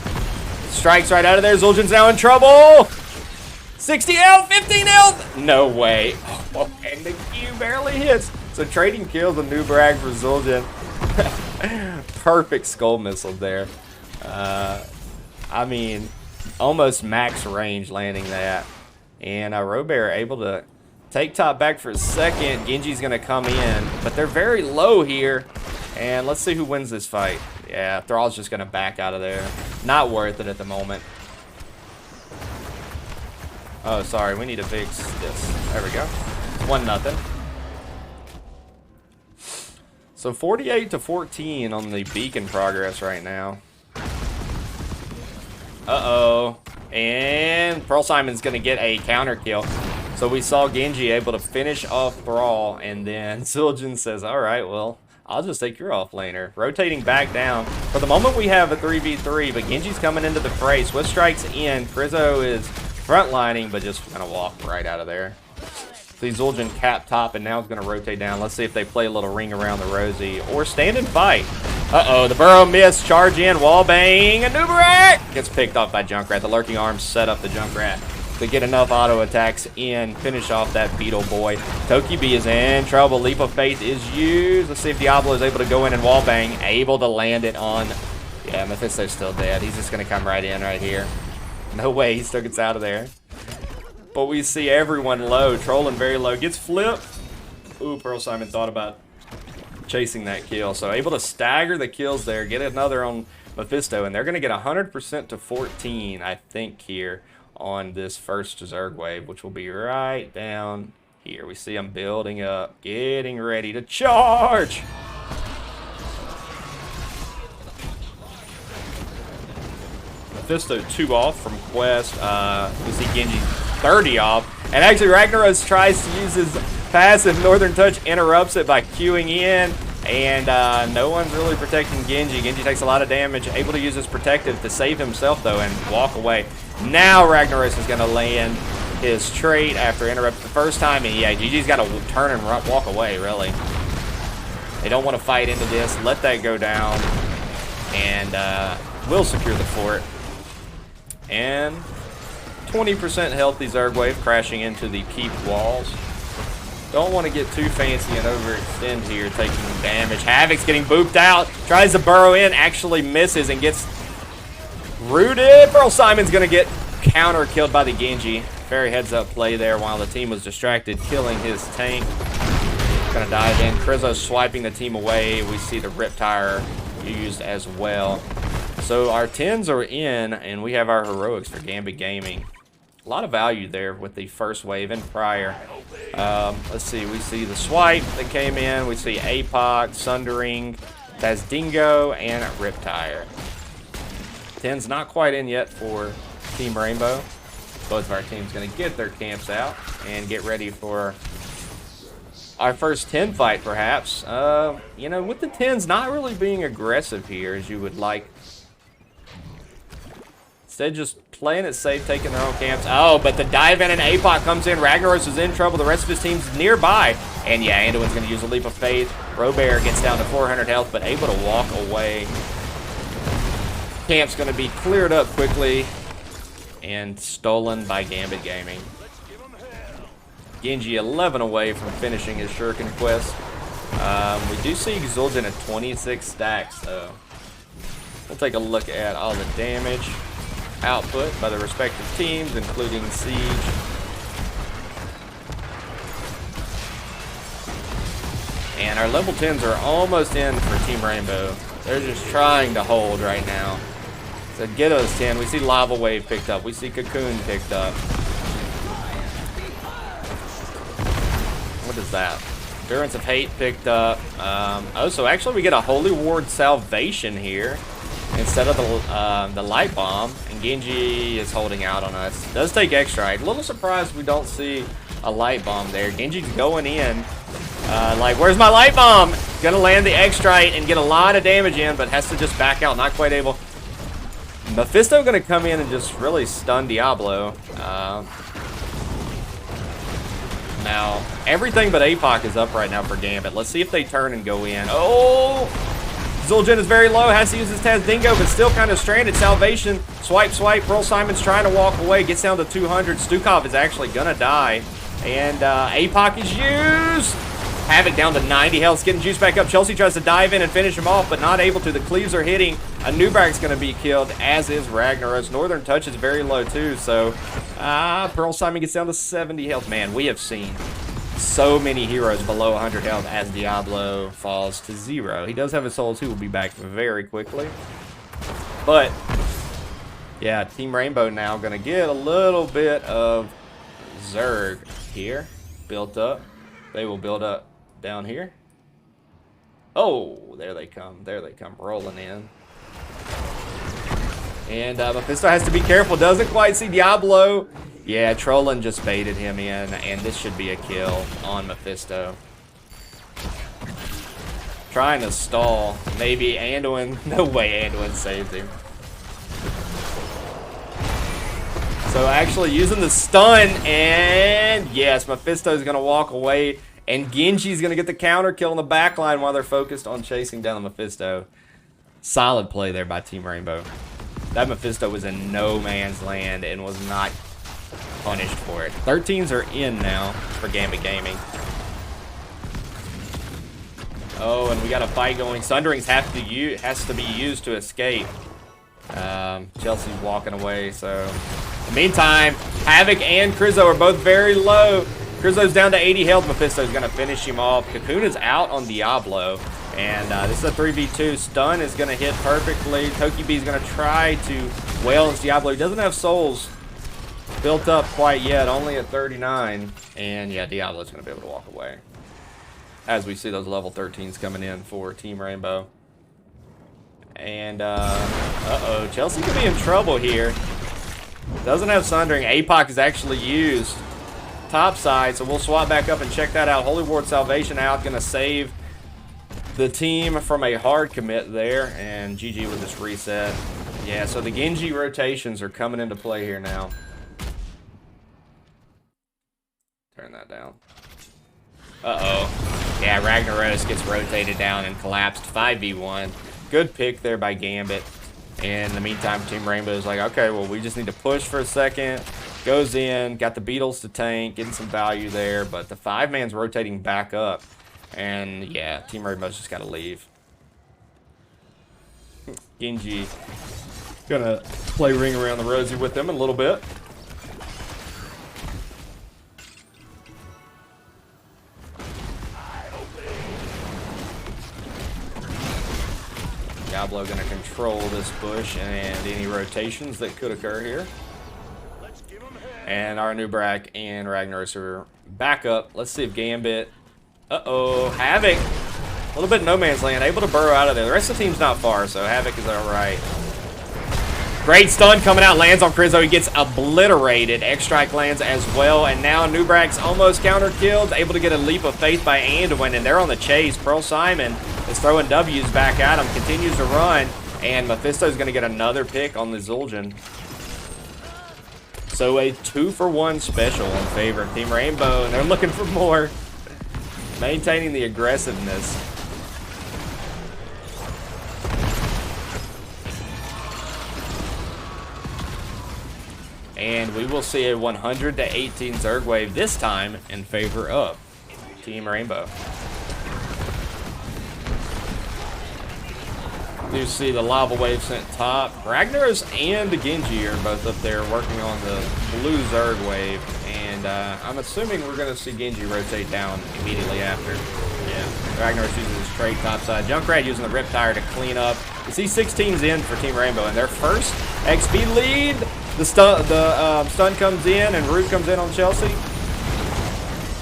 Strikes right out of there. Zul'jin's now in trouble. 60 health, 15 health. No way. Oh, and the Q barely hits. So trading kills with Anubrak for Zul'jin. Perfect skull missile there. I mean, almost max range landing that. And Robert able to take top back for a second. Genji's going to come in, but they're very low here. And let's see who wins this fight. Yeah, Thrall's just going to back out of there. Not worth it at the moment. Oh, sorry. We need to fix this. There we go. 1-0. So 48 to 14 on the beacon progress right now. Uh-oh. And Pearl Simon's going to get a counter kill. So we saw Genji able to finish off Brawl, and then Zildjian says, all right, well, I'll just take your offlaner. Rotating back down. For the moment, we have a 3v3, but Genji's coming into the fray. Swift Strike's in. Krizzo is frontlining, but just going to walk right out of there. See Zildjian cap top, and now it's going to rotate down. Let's see if they play a little ring around the Rosie, or stand and fight. Uh-oh, the Burrow miss, charge in, wall bang, and Nubarak gets picked off by Junkrat. The lurking arms set up the Junkrat to get enough auto attacks in, finish off that Beetle boy. Toki B is in trouble. Leap of Faith is used. Let's see if Diablo is able to go in and wall bang, able to land it on. Yeah, Mephisto's still dead. He's just going to come right in right here. No way, he still gets out of there. But we see everyone low, trolling very low. Gets flipped. Ooh, Pearl Simon thought about chasing that kill. So able to stagger the kills there, get another on Mephisto, and they're going to get 100% to 14, I think, here on this first Zerg wave, which will be right down here. We see them building up, getting ready to charge. Mephisto 2 off from Quest. We see Genji 30 off. And actually, Ragnaros tries to use his passive Northern Touch, interrupts it by queuing in. And no one's really protecting Genji. Genji takes a lot of damage, able to use his protective to save himself, though, and walk away. Now Ragnaros is going to land his trait after interrupting the first time. And yeah, GG's got to turn and walk away, really. They don't want to fight into this. Let that go down. And we'll secure the fort. And 20% healthy Zerg wave crashing into the keep walls. Don't want to get too fancy and overextend here, taking damage. Havoc's getting booped out. Tries to burrow in, actually misses and gets rooted. Pearl Simon's going to get counter killed by the Genji. Very heads up play there while the team was distracted, killing his tank. Going to dive in. Krizzo swiping the team away. We see the Riptire used as well. So our 10s are in, and we have our heroics for Gambit Gaming. A lot of value there with the first wave and prior. Let's see, we see the swipe that came in. We see APOC, Sundering, Tazdingo, and Riptire. 10's not quite in yet for Team Rainbow. Both of our teams going to get their camps out and get ready for our first 10 fight, perhaps. You know, with the 10s not really being aggressive here as you would like. Instead, just playing it safe, taking their own camps. Oh, but the dive in and APOC comes in. Ragnaros is in trouble. The rest of his team's nearby. And yeah, Anduin's going to use a Leap of Faith. Robert gets down to 400 health, but able to walk away. Camp's going to be cleared up quickly and stolen by Gambit Gaming. Genji 11 away from finishing his Shuriken quest. We do see Zildjian at 26 stacks, though. We'll take a look at all the damage output by the respective teams, including Siege. And our level 10s are almost in for Team Rainbow. They're just trying to hold right now. So get us 10. We see Lava Wave picked up. We see Cocoon picked up. What is that? Endurance of Hate picked up. Oh, so actually we get a Holy Ward Salvation here instead of the Light Bomb. And Genji is holding out on us. Does take X-Strike. A little surprised we don't see a Light Bomb there. Genji's going in. Like, where's my Light Bomb? Gonna land the X-Strike and get a lot of damage in, but has to just back out. Not quite able. Mephisto gonna come in and just really stun Diablo. Now, everything but APOC is up right now for Gambit. Let's see if they turn and go in. Oh! Zildjian is very low, has to use his Tazdingo, but still kind of stranded. Salvation, swipe, swipe. Pearl Simon's trying to walk away, gets down to 200. Stukov is actually gonna die. And APOC is used. Havoc down to 90 health, getting juice back up. Chelsea tries to dive in and finish him off, but not able to. The cleaves are hitting. A Nubrak's going to be killed, as is Ragnaros. Northern Touch is very low, too, so Pearl Simon gets down to 70 health. Man, we have seen so many heroes below 100 health as Diablo falls to 0. He does have a Soul 2, will be back very quickly. But, yeah, Team Rainbow now going to get a little bit of Zerg here built up. They will build up down here. Oh, there they come. There they come rolling in. And Mephisto has to be careful. Doesn't quite see Diablo. Yeah, Trolling just baited him in, and this should be a kill on Mephisto. Trying to stall. Maybe Anduin. No way Anduin saved him. So actually using the stun, and yes, Mephisto's going to walk away, and Genji's going to get the counter kill in the backline while they're focused on chasing down the Mephisto. Solid play there by Team Rainbow. That Mephisto was in no man's land and was not punished for it. 13s are in now for Gambit Gaming. Oh, and we got a fight going. Sunderings has to be used to escape. Chelsea's walking away, so... In the meantime, Havoc and Krizzo are both very low. Krizzo's down to 80 health. Mephisto's going to finish him off. Cocoon is out on Diablo. And this is a 3v2. Stun is going to hit perfectly. Toki B is going to try to wail his Diablo. He doesn't have souls built up quite yet. Only at 39. And yeah, Diablo's going to be able to walk away. As we see those level 13s coming in for Team Rainbow. And, uh-oh. Chelsea could be in trouble here. Doesn't have Sundering. APOC is actually used top side, so we'll swap back up and check that out. Holy Ward Salvation out, gonna save the team from a hard commit there, and GG with this reset. Yeah, so the Genji rotations are coming into play here now. Turn that down. Uh-oh. Yeah, Ragnaros gets rotated down and collapsed. 5v1. Good pick there by Gambit. And in the meantime, Team Rainbow is like, okay, well, we just need to push for a second. Goes in, got the Beatles to tank, getting some value there, but the 5-man's rotating back up. And yeah, Team Rainbow's just got to leave. Genji gonna play Ring Around the Rosie with them a little bit. Diablo going to control this push and any rotations that could occur here. And our Nubrak and Ragnaros are back up. Let's see if Gambit... Uh-oh. Havoc. A little bit no man's land. Able to burrow out of there. The rest of the team's not far, so Havoc is alright. Great stun coming out. Lands on Krizzo. He gets obliterated. X-Strike lands as well. And now Nubrak's almost counter-killed. Able to get a leap of faith by Anduin. And they're on the chase. Pearl Simon is throwing W's back at him. Continues to run. And Mephisto's going to get another pick on the Zul'jin. So a 2-for-1 special in favor of Team Rainbow. And they're looking for more. Maintaining the aggressiveness. And we will see a 100-18 Zerg wave this time in favor of Team Rainbow. You see the lava wave sent top. Ragnaros and the Genji are both up there working on the blue Zerg wave. And I'm assuming we're going to see Genji rotate down immediately after. Yeah, Ragnaros uses his straight topside. Junkrat using the Riptire to clean up. You see 16's in for Team Rainbow. And their first XP lead. The stun comes in and Root comes in on Chelsea.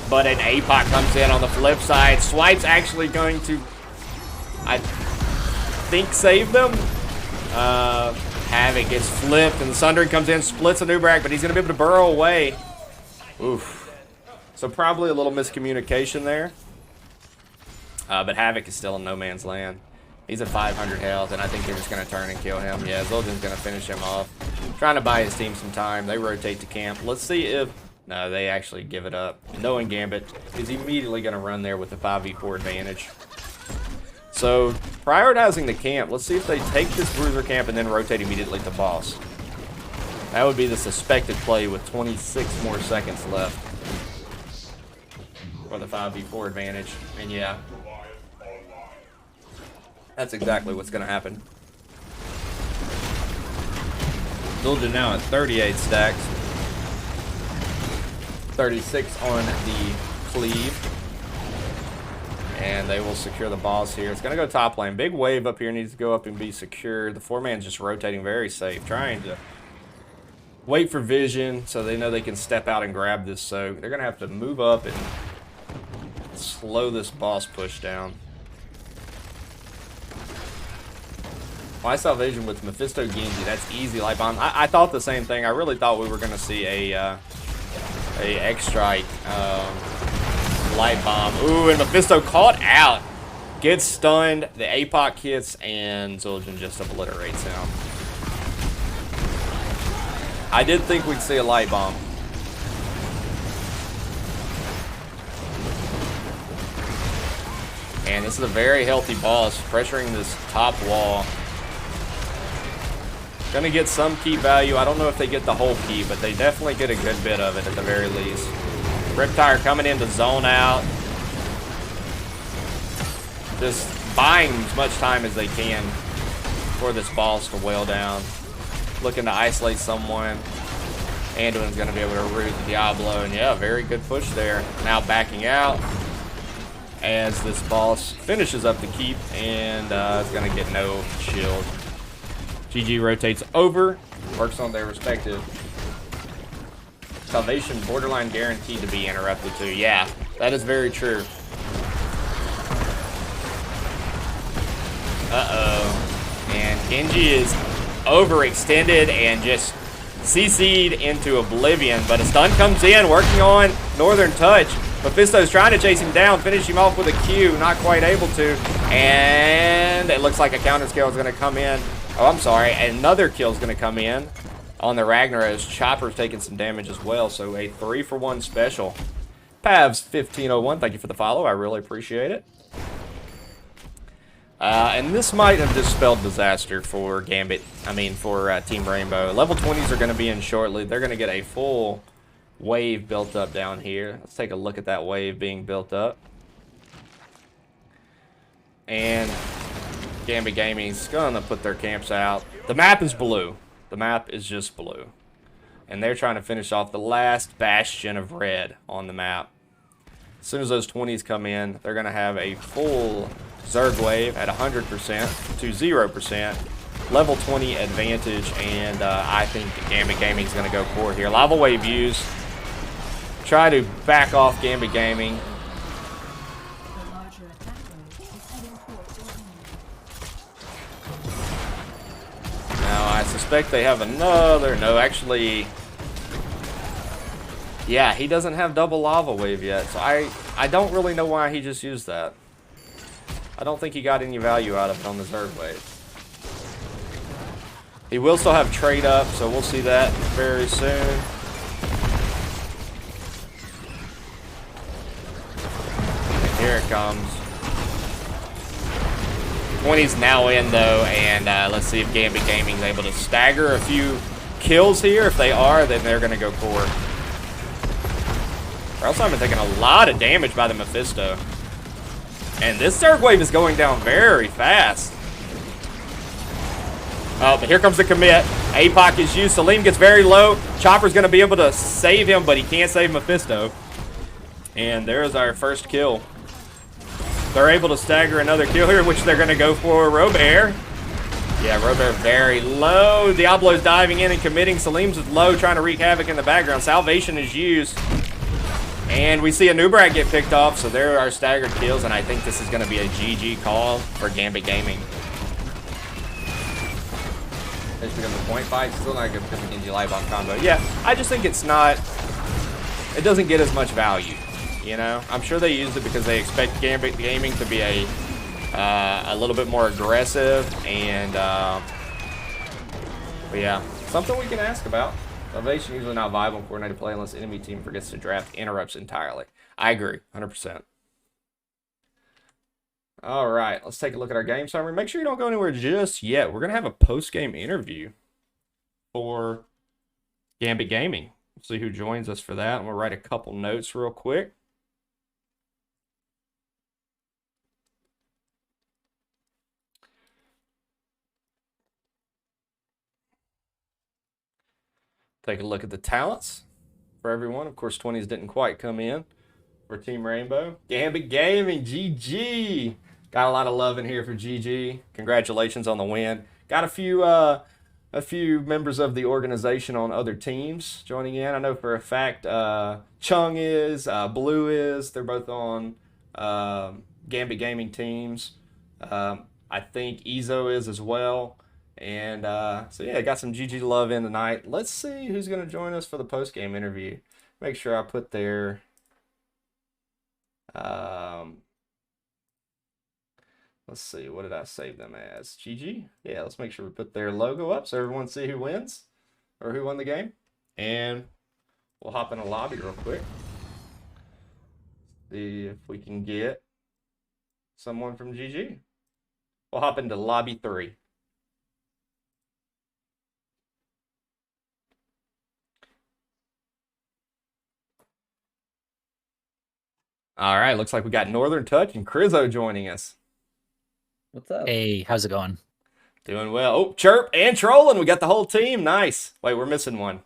But an APOC comes in on the flip side. Swipe's actually going to, I think, save them. Havoc gets flipped and the Sundering comes in, splits a Nubrak, but he's going to be able to burrow away. Oof. So probably a little miscommunication there. But Havoc is still in no man's land. He's at 500 health, and I think they're just going to turn and kill him. Yeah, Zul'jin's going to finish him off. Trying to buy his team some time. They rotate to camp. Let's see if... No, they actually give it up. Knowing Gambit is immediately going to run there with the 5v4 advantage. So, prioritizing the camp. Let's see if they take this bruiser camp and then rotate immediately to boss. That would be the suspected play with 26 more seconds left for the 5v4 advantage. And yeah, that's exactly what's going to happen. Zul'jin now at 38 stacks. 36 on the cleave. And they will secure the boss here. It's going to go top lane. Big wave up here needs to go up and be secured. The 4-man's just rotating very safe. Trying to wait for vision so they know they can step out and grab this soak. They're going to have to move up and slow this boss push down. My salvation with Mephisto Genji, that's easy light bomb. I thought the same thing. I really thought we were gonna see a X-Strike light bomb. Ooh, and Mephisto caught out. Gets stunned, the APOC hits, and Zul'jin just obliterates him. I did think we'd see a light bomb. And this is a very healthy boss, pressuring this top wall. Gonna get some key value. I don't know if they get the whole key, but they definitely get a good bit of it at the very least. Riptire coming in to zone out. Just buying as much time as they can for this boss to wail down. Looking to isolate someone. Anduin's going to be able to root the Diablo. And yeah, very good push there. Now backing out as this boss finishes up the keep. And it's going to get no shield. GG rotates over. Works on their respective salvation. Borderline guaranteed to be interrupted too. Yeah, that is very true. Uh-oh. And Genji is overextended and just CC'd into oblivion. But a stun comes in, working on Northern Touch. Mephisto's trying to chase him down, finish him off with a Q. Not quite able to. And it looks like a counter skill is going to come in. Oh, I'm sorry. Another kill is going to come in on the Ragnaros. Chopper's taking some damage as well. So a 3-for-1 special. Pavs1501, thank you for the follow. I really appreciate it. And this might have dispelled disaster for Gambit. For Team Rainbow. Level 20s are going to be in shortly. They're going to get a full wave built up down here. Let's take a look at that wave being built up. And Gambit Gaming's going to put their camps out. The map is blue. The map is just blue. And they're trying to finish off the last bastion of red on the map. As soon as those 20s come in, they're going to have a full Zerg wave at 100% to 0%. Level 20 advantage, and I think Gambit Gaming is going to go core here. Lava wave used. Try to back off Gambit Gaming. Now, I suspect they have another. No, actually. Yeah, he doesn't have double lava wave yet, so I don't really know why he just used that. I don't think he got any value out of it on the Zerg wave. He will still have trade up, so we'll see that very soon. And here it comes. 20's now in though, and let's see if Gambit Gaming is able to stagger a few kills here. If they are, then they're going to go core. Or else I've been taking a lot of damage by the Mephisto. And this Zerg wave is going down very fast. Oh, but here comes the commit. APOC is used. Salim gets very low. Chopper's going to be able to save him, but he can't save Mephisto. And there's our first kill. They're able to stagger another kill here, which they're going to go for Robert. Yeah, Robert very low. Diablo's diving in and committing. Salim's low, trying to wreak havoc in the background. Salvation is used. And we see a Nubrak get picked off, so there are staggered kills, and I think this is going to be a GG call for Gambit Gaming. It's become a point fight. Still not a good Genji light bomb combo. Yeah, I just think it's not. It doesn't get as much value, you know. I'm sure they used it because they expect Gambit Gaming to be a little bit more aggressive, and but yeah, something we can ask about. Salvation usually not viable in coordinated play unless enemy team forgets to draft interrupts entirely. I agree, 100%. All right, let's take a look at our game summary. Make sure you don't go anywhere just yet. We're going to have a post-game interview for Gambit Gaming. We'll see who joins us for that. I'm going to write a couple notes real quick. Take a look at the talents for everyone. Of course, 20s didn't quite come in for Team Rainbow. Gambit Gaming, GG. Got a lot of love in here for GG. Congratulations on the win. Got a few members of the organization on other teams joining in. I know for a fact Chung is, Blue is. They're both on Gambit Gaming teams. I think Ezo is as well. And so yeah, got some GG love in tonight. Let's see who's gonna join us for the post game interview. Make sure I put their um, let's see, what did I save them as? GG. Yeah, let's make sure we put their logo up so everyone see who wins or who won the game. And we'll hop in a lobby real quick. See if we can get someone from GG. We'll hop into lobby 3. All right, looks like we got Northern Touch and Crizzo joining us. What's up? Hey, how's it going? Doing well. Oh, Chirp and Trolling. We got the whole team. Nice. Wait, we're missing one.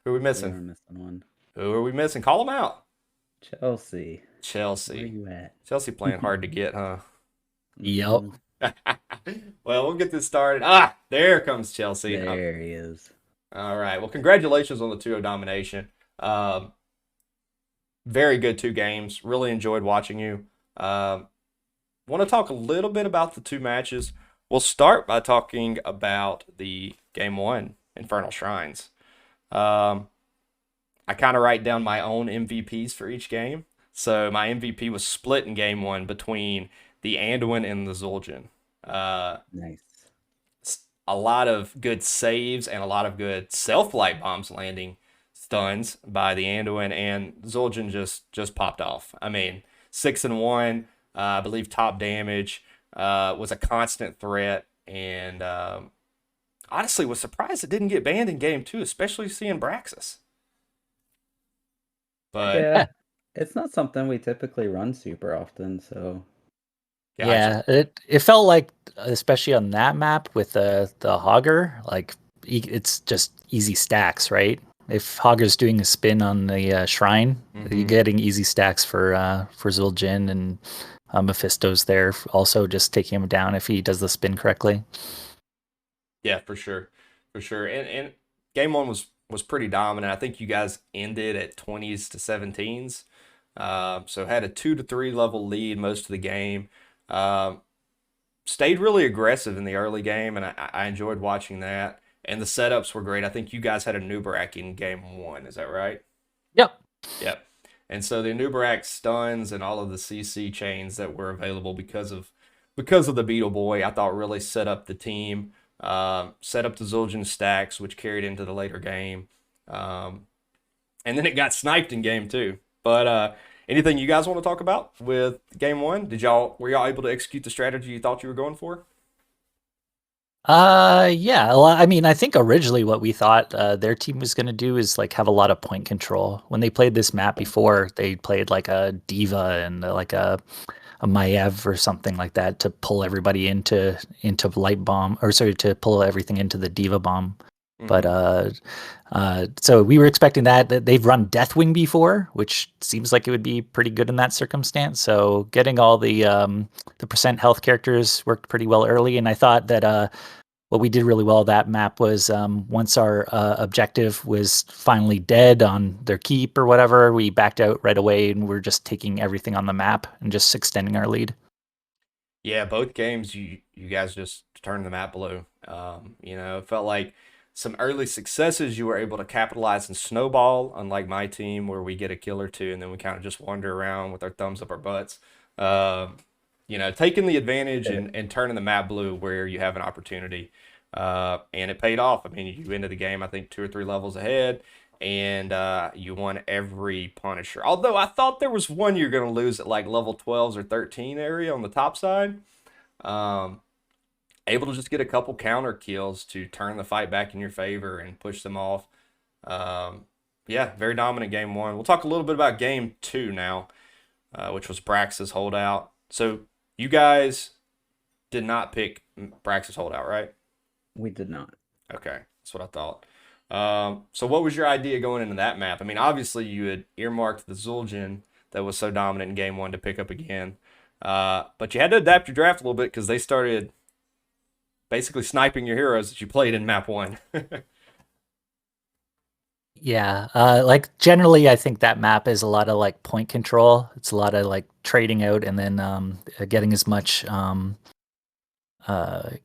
Who are we missing? We're missing one. Who are we missing? Call them out. Chelsea. Where Chelsea. you at? Chelsea playing hard to get, huh? Yep. Well, we'll get this started. Ah, there comes Chelsea. There he is. All right. Well, congratulations on the 2-0 domination. Very good 2 games. Really enjoyed watching you. Want to talk a little bit about the 2 matches. We'll start by talking about the game 1, Infernal Shrines. I kind of write down my own MVPs for each game. So my MVP was split in game 1 between the Anduin and the Zul'jin. Nice. A lot of good saves and a lot of good self-light bombs landing stuns by the Anduin, and Zul'jin just popped off. I mean, 6-1, I believe top damage, was a constant threat, and honestly was surprised it didn't get banned in game 2, especially seeing Braxis. But Yeah, it's not something we typically run super often, so gotcha. Yeah, it felt like, especially on that map with the Hogger, like it's just easy stacks, right? If Hogger's doing a spin on the shrine, you're getting easy stacks for Zul'jin, and Mephisto's there also just taking him down if he does the spin correctly. Yeah, for sure. And game 1 was pretty dominant. I think you guys ended at 20s to 17s. So had a 2 to 3 level lead most of the game. Stayed really aggressive in the early game, and I enjoyed watching that. And the setups were great. I think you guys had a Nubarak in game 1. Is that right? Yep. Yep. And so the Nubarak stuns and all of the CC chains that were available because of the Beetle Boy, I thought really set up the team. Set up the Zul'jin stacks, which carried into the later game. And then it got sniped in game 2. But anything you guys want to talk about with game 1? Were y'all able to execute the strategy you thought you were going for? Yeah. Well, I mean, I think originally what we thought their team was going to do is like have a lot of point control. When they played this map before, they played like a Diva and like a Maiev or something like that to pull everybody into light bomb, or sorry, to pull everything into the Diva bomb. But so we were expecting that they've run Deathwing before, which seems like it would be pretty good in that circumstance. So getting all the percent health characters worked pretty well early, and I thought that what we did really well that map was once our objective was finally dead on their keep or whatever, we backed out right away and we're just taking everything on the map and just extending our lead. Yeah, both games you guys just turned the map blue. It felt like some early successes you were able to capitalize and snowball, unlike my team where we get a kill or 2 and then we kind of just wander around with our thumbs up our butts. Taking the advantage and turning the map blue where you have an opportunity. And it paid off. I mean, you ended the game, I think, 2 or 3 levels ahead, and you won every Punisher. Although I thought there was one you're going to lose at like level 12s or 13 area on the top side. Able to just get a couple counter kills to turn the fight back in your favor and push them off. Yeah, very dominant game 1. We'll talk a little bit about game 2 now, which was Brax's holdout. So you guys did not pick Brax's holdout, right? we did not. Okay, that's what I thought. So what was your idea going into that map? I mean, obviously you had earmarked the Zul'jin that was so dominant in game 1 to pick up again. But you had to adapt your draft a little bit because they started basically sniping your heroes that you played in map 1. Yeah, like generally, I think that map is a lot of like point control. It's a lot of like trading out and then getting as much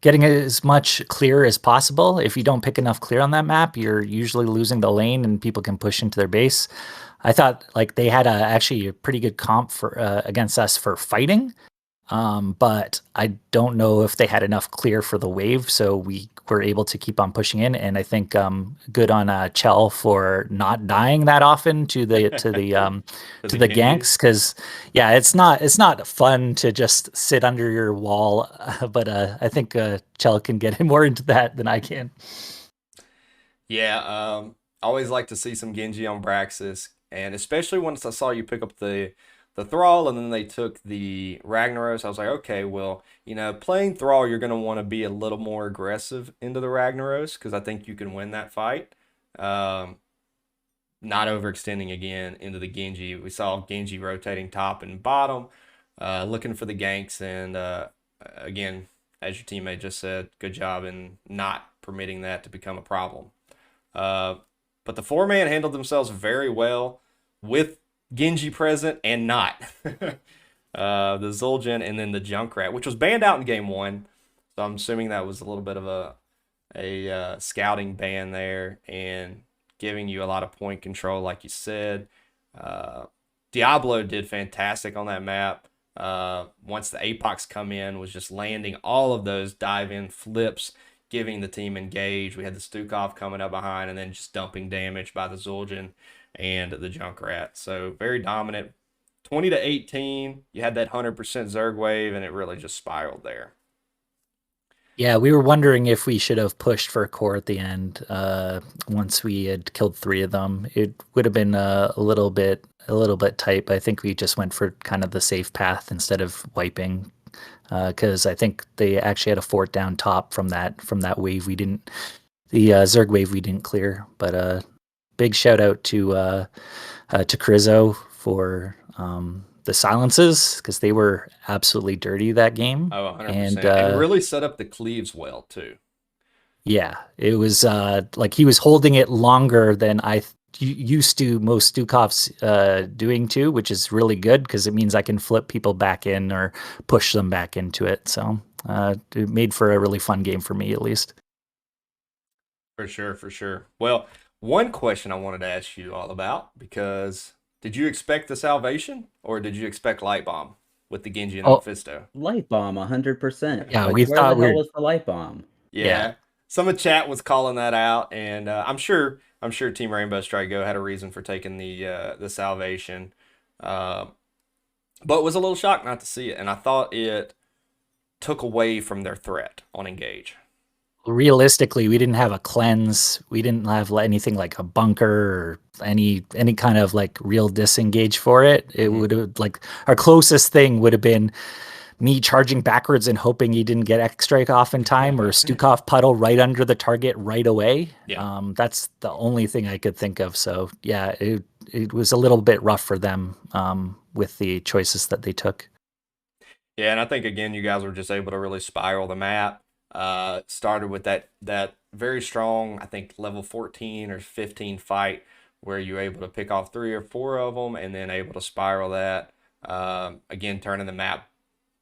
getting as much clear as possible. If you don't pick enough clear on that map, you're usually losing the lane and people can push into their base. I thought like they had actually a pretty good comp for against us for fighting. But I don't know if they had enough clear for the wave, so we were able to keep on pushing in. And I think good on Chell for not dying that often to the to the to the ganks, because yeah, it's not fun to just sit under your wall. But I think Chell can get more into that than I can. Yeah, always like to see some Genji on Braxis, and especially once I saw you pick up the Thrall and then they took the Ragnaros, I was like, okay, well, playing Thrall, you're going to want to be a little more aggressive into the Ragnaros because I think you can win that fight. Not overextending again into the Genji. We saw Genji rotating top and bottom, looking for the ganks, and again, as your teammate just said, good job in not permitting that to become a problem. But the 4-man handled themselves very well with Genji present and not. The Zul'jin and then the Junkrat, which was banned out in game 1. So I'm assuming that was a little bit of a scouting ban there and giving you a lot of point control, like you said. Diablo did fantastic on that map. Once the Apox come in, was just landing all of those dive-in flips, giving the team engage. We had the Stukov coming up behind and then just dumping damage by the Zul'jin and the Junkrat. So very dominant. 20-18. You had that 100% Zerg wave, and it really just spiraled there. Yeah, we were wondering if we should have pushed for a core at the end. Once we had killed 3 of them, it would have been a little bit tight. But I think we just went for kind of the safe path instead of wiping, because I think they actually had a fort down top from that wave. The Zerg wave we didn't clear. But big shout out to Crizzo for the silences, because they were absolutely dirty that game. Oh, 100%. And really set up the cleaves well, too. Yeah, it was like he was holding it longer than I used to most Stukovs doing too, which is really good because it means I can flip people back in or push them back into it. So it made for a really fun game for me, at least. For sure. Well, one question I wanted to ask you all about, because did you expect the salvation or did you expect Light Bomb with the Genji and Mephisto? Light Bomb, 100%. Yeah, like, we where thought the hell was the Light Bomb? Yeah. Some of chat was calling that out, and I'm sure Team Rainbow Strike Go had a reason for taking the salvation, but was a little shocked not to see it, and I thought it took away from their threat on engage. Realistically, we didn't have a cleanse. We didn't have anything like a bunker or any kind of like real disengage for it. It would have, like, our closest thing would have been me charging backwards and hoping he didn't get X-Strike off in time, or Stukov puddle right under the target right away. Yeah. That's the only thing I could think of. So yeah, it was a little bit rough for them with the choices that they took. Yeah, and I think again you guys were just able to really spiral the map. Started with that very strong, I think level 14 or 15 fight where you were able to pick off 3 or 4 of them and then able to spiral that. Again, turning the map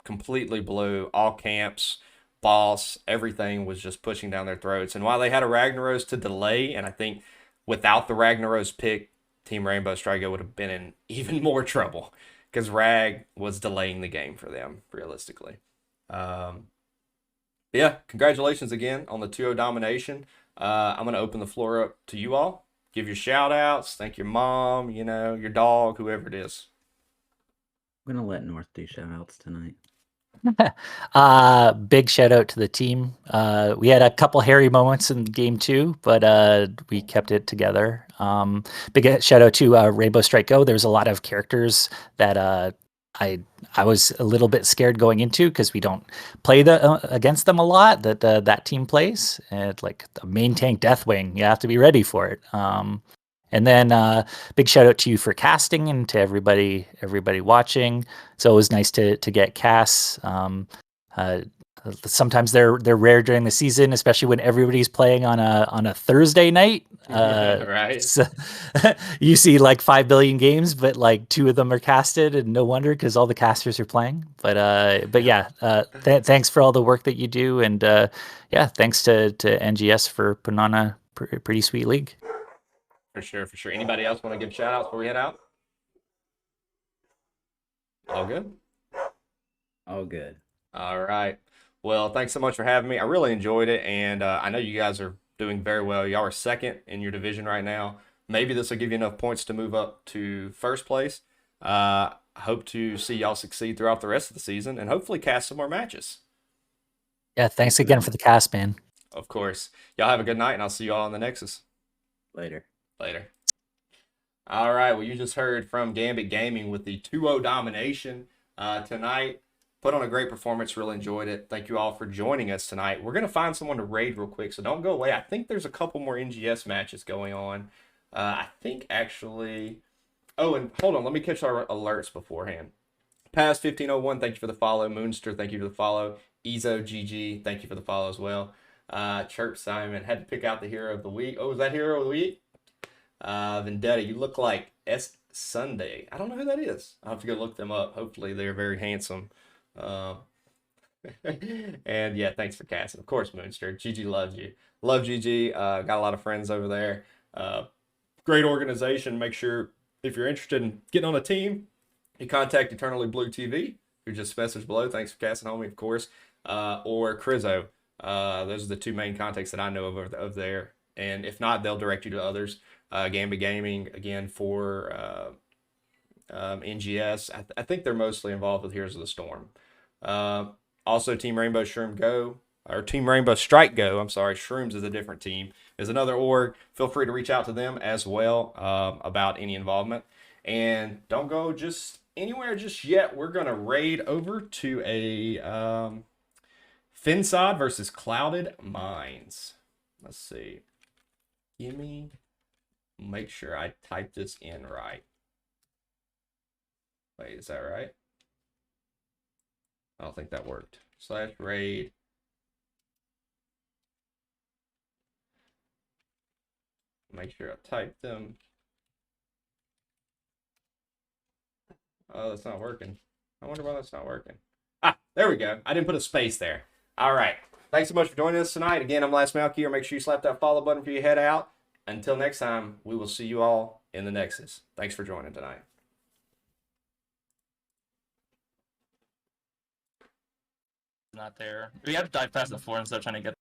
completely blue, all camps, boss, everything was just pushing down their throats. And while they had a Ragnaros to delay, and I think without the Ragnaros pick, Team Rainbow Strike would have been in even more trouble because Rag was delaying the game for them, realistically. Yeah, congratulations again on the 2-0 domination. I'm going to open the floor up to you all. Give your shout outs. Thank your mom, your dog, whoever it is. I'm going to let North do shout outs tonight. Big shout out to the team. We had a couple hairy moments in game 2, but we kept it together. Big shout out to Rainbow Strike Go. There's a lot of characters that I was a little bit scared going into because we don't play against them a lot. That team plays, and like the main tank Deathwing, you have to be ready for it. And then big shout out to you for casting and to everybody watching. So it was nice to get Cass. Sometimes they're rare during the season, especially when everybody's playing on a Thursday night. Right. So you see like 5 billion games, but like 2 of them are casted, and no wonder because all the casters are playing. But yeah, thanks for all the work that you do, and yeah, thanks to NGS for putting on a pretty sweet league. For sure, for sure. Anybody else want to give shout outs before we head out? All good? Oh, good. All right. Well, thanks so much for having me. I really enjoyed it, and I know you guys are doing very well. Y'all are second in your division right now. Maybe this will give you enough points to move up to first place. I hope to see y'all succeed throughout the rest of the season and hopefully cast some more matches. Yeah, thanks again for the cast, man. Of course. Y'all have a good night, and I'll see you all on the Nexus. Later. Later. All right. Well, you just heard from Gambit Gaming with the 2-0 domination tonight. Put on a great performance. Really enjoyed it. Thank you all for joining us tonight. We're going to find someone to raid real quick, so don't go away. I think there's a couple more NGS matches going on. I think actually... Oh, and hold on. Let me catch our alerts beforehand. Past 1501, thank you for the follow. Moonster, thank you for the follow. Ezo GG, thank you for the follow as well. Chirp Simon, had to pick out the hero of the week. Oh, is that hero of the week? Vendetta, you look like S Sunday. I don't know who that is. I'll have to go look them up. Hopefully they're very handsome. And yeah, thanks for casting. Of course, Moonster. GG loves you. Love GG. Got a lot of friends over there. Great organization. Make sure if you're interested in getting on a team, you contact Eternally Blue TV, who just messaged below. Thanks for casting, homie, of course. Or Crizzo. Those are the 2 main contacts that I know of over there. And if not, they'll direct you to others. Gambit Gaming, again, for NGS. I think they're mostly involved with Heroes of the Storm. Also, Team Rainbow Shroom Go, or Team Rainbow Strike Go, I'm sorry, Shrooms is a different team, is another org. Feel free to reach out to them as well about any involvement. And don't go just anywhere just yet. We're going to raid over to a Finsod versus Clouded Mines. Let's see. Make sure I type this in right. Wait, is that right? I don't think that worked. /raid. Make sure I type them. Oh, that's not working. I wonder why that's not working. Ah, there we go. I didn't put a space there. All right. Thanks so much for joining us tonight. Again, I'm Last Malky. Make sure you slap that follow button before you head out. Until next time, we will see you all in the Nexus. Thanks for joining tonight. Not there. We have to dive past the floor and start trying to get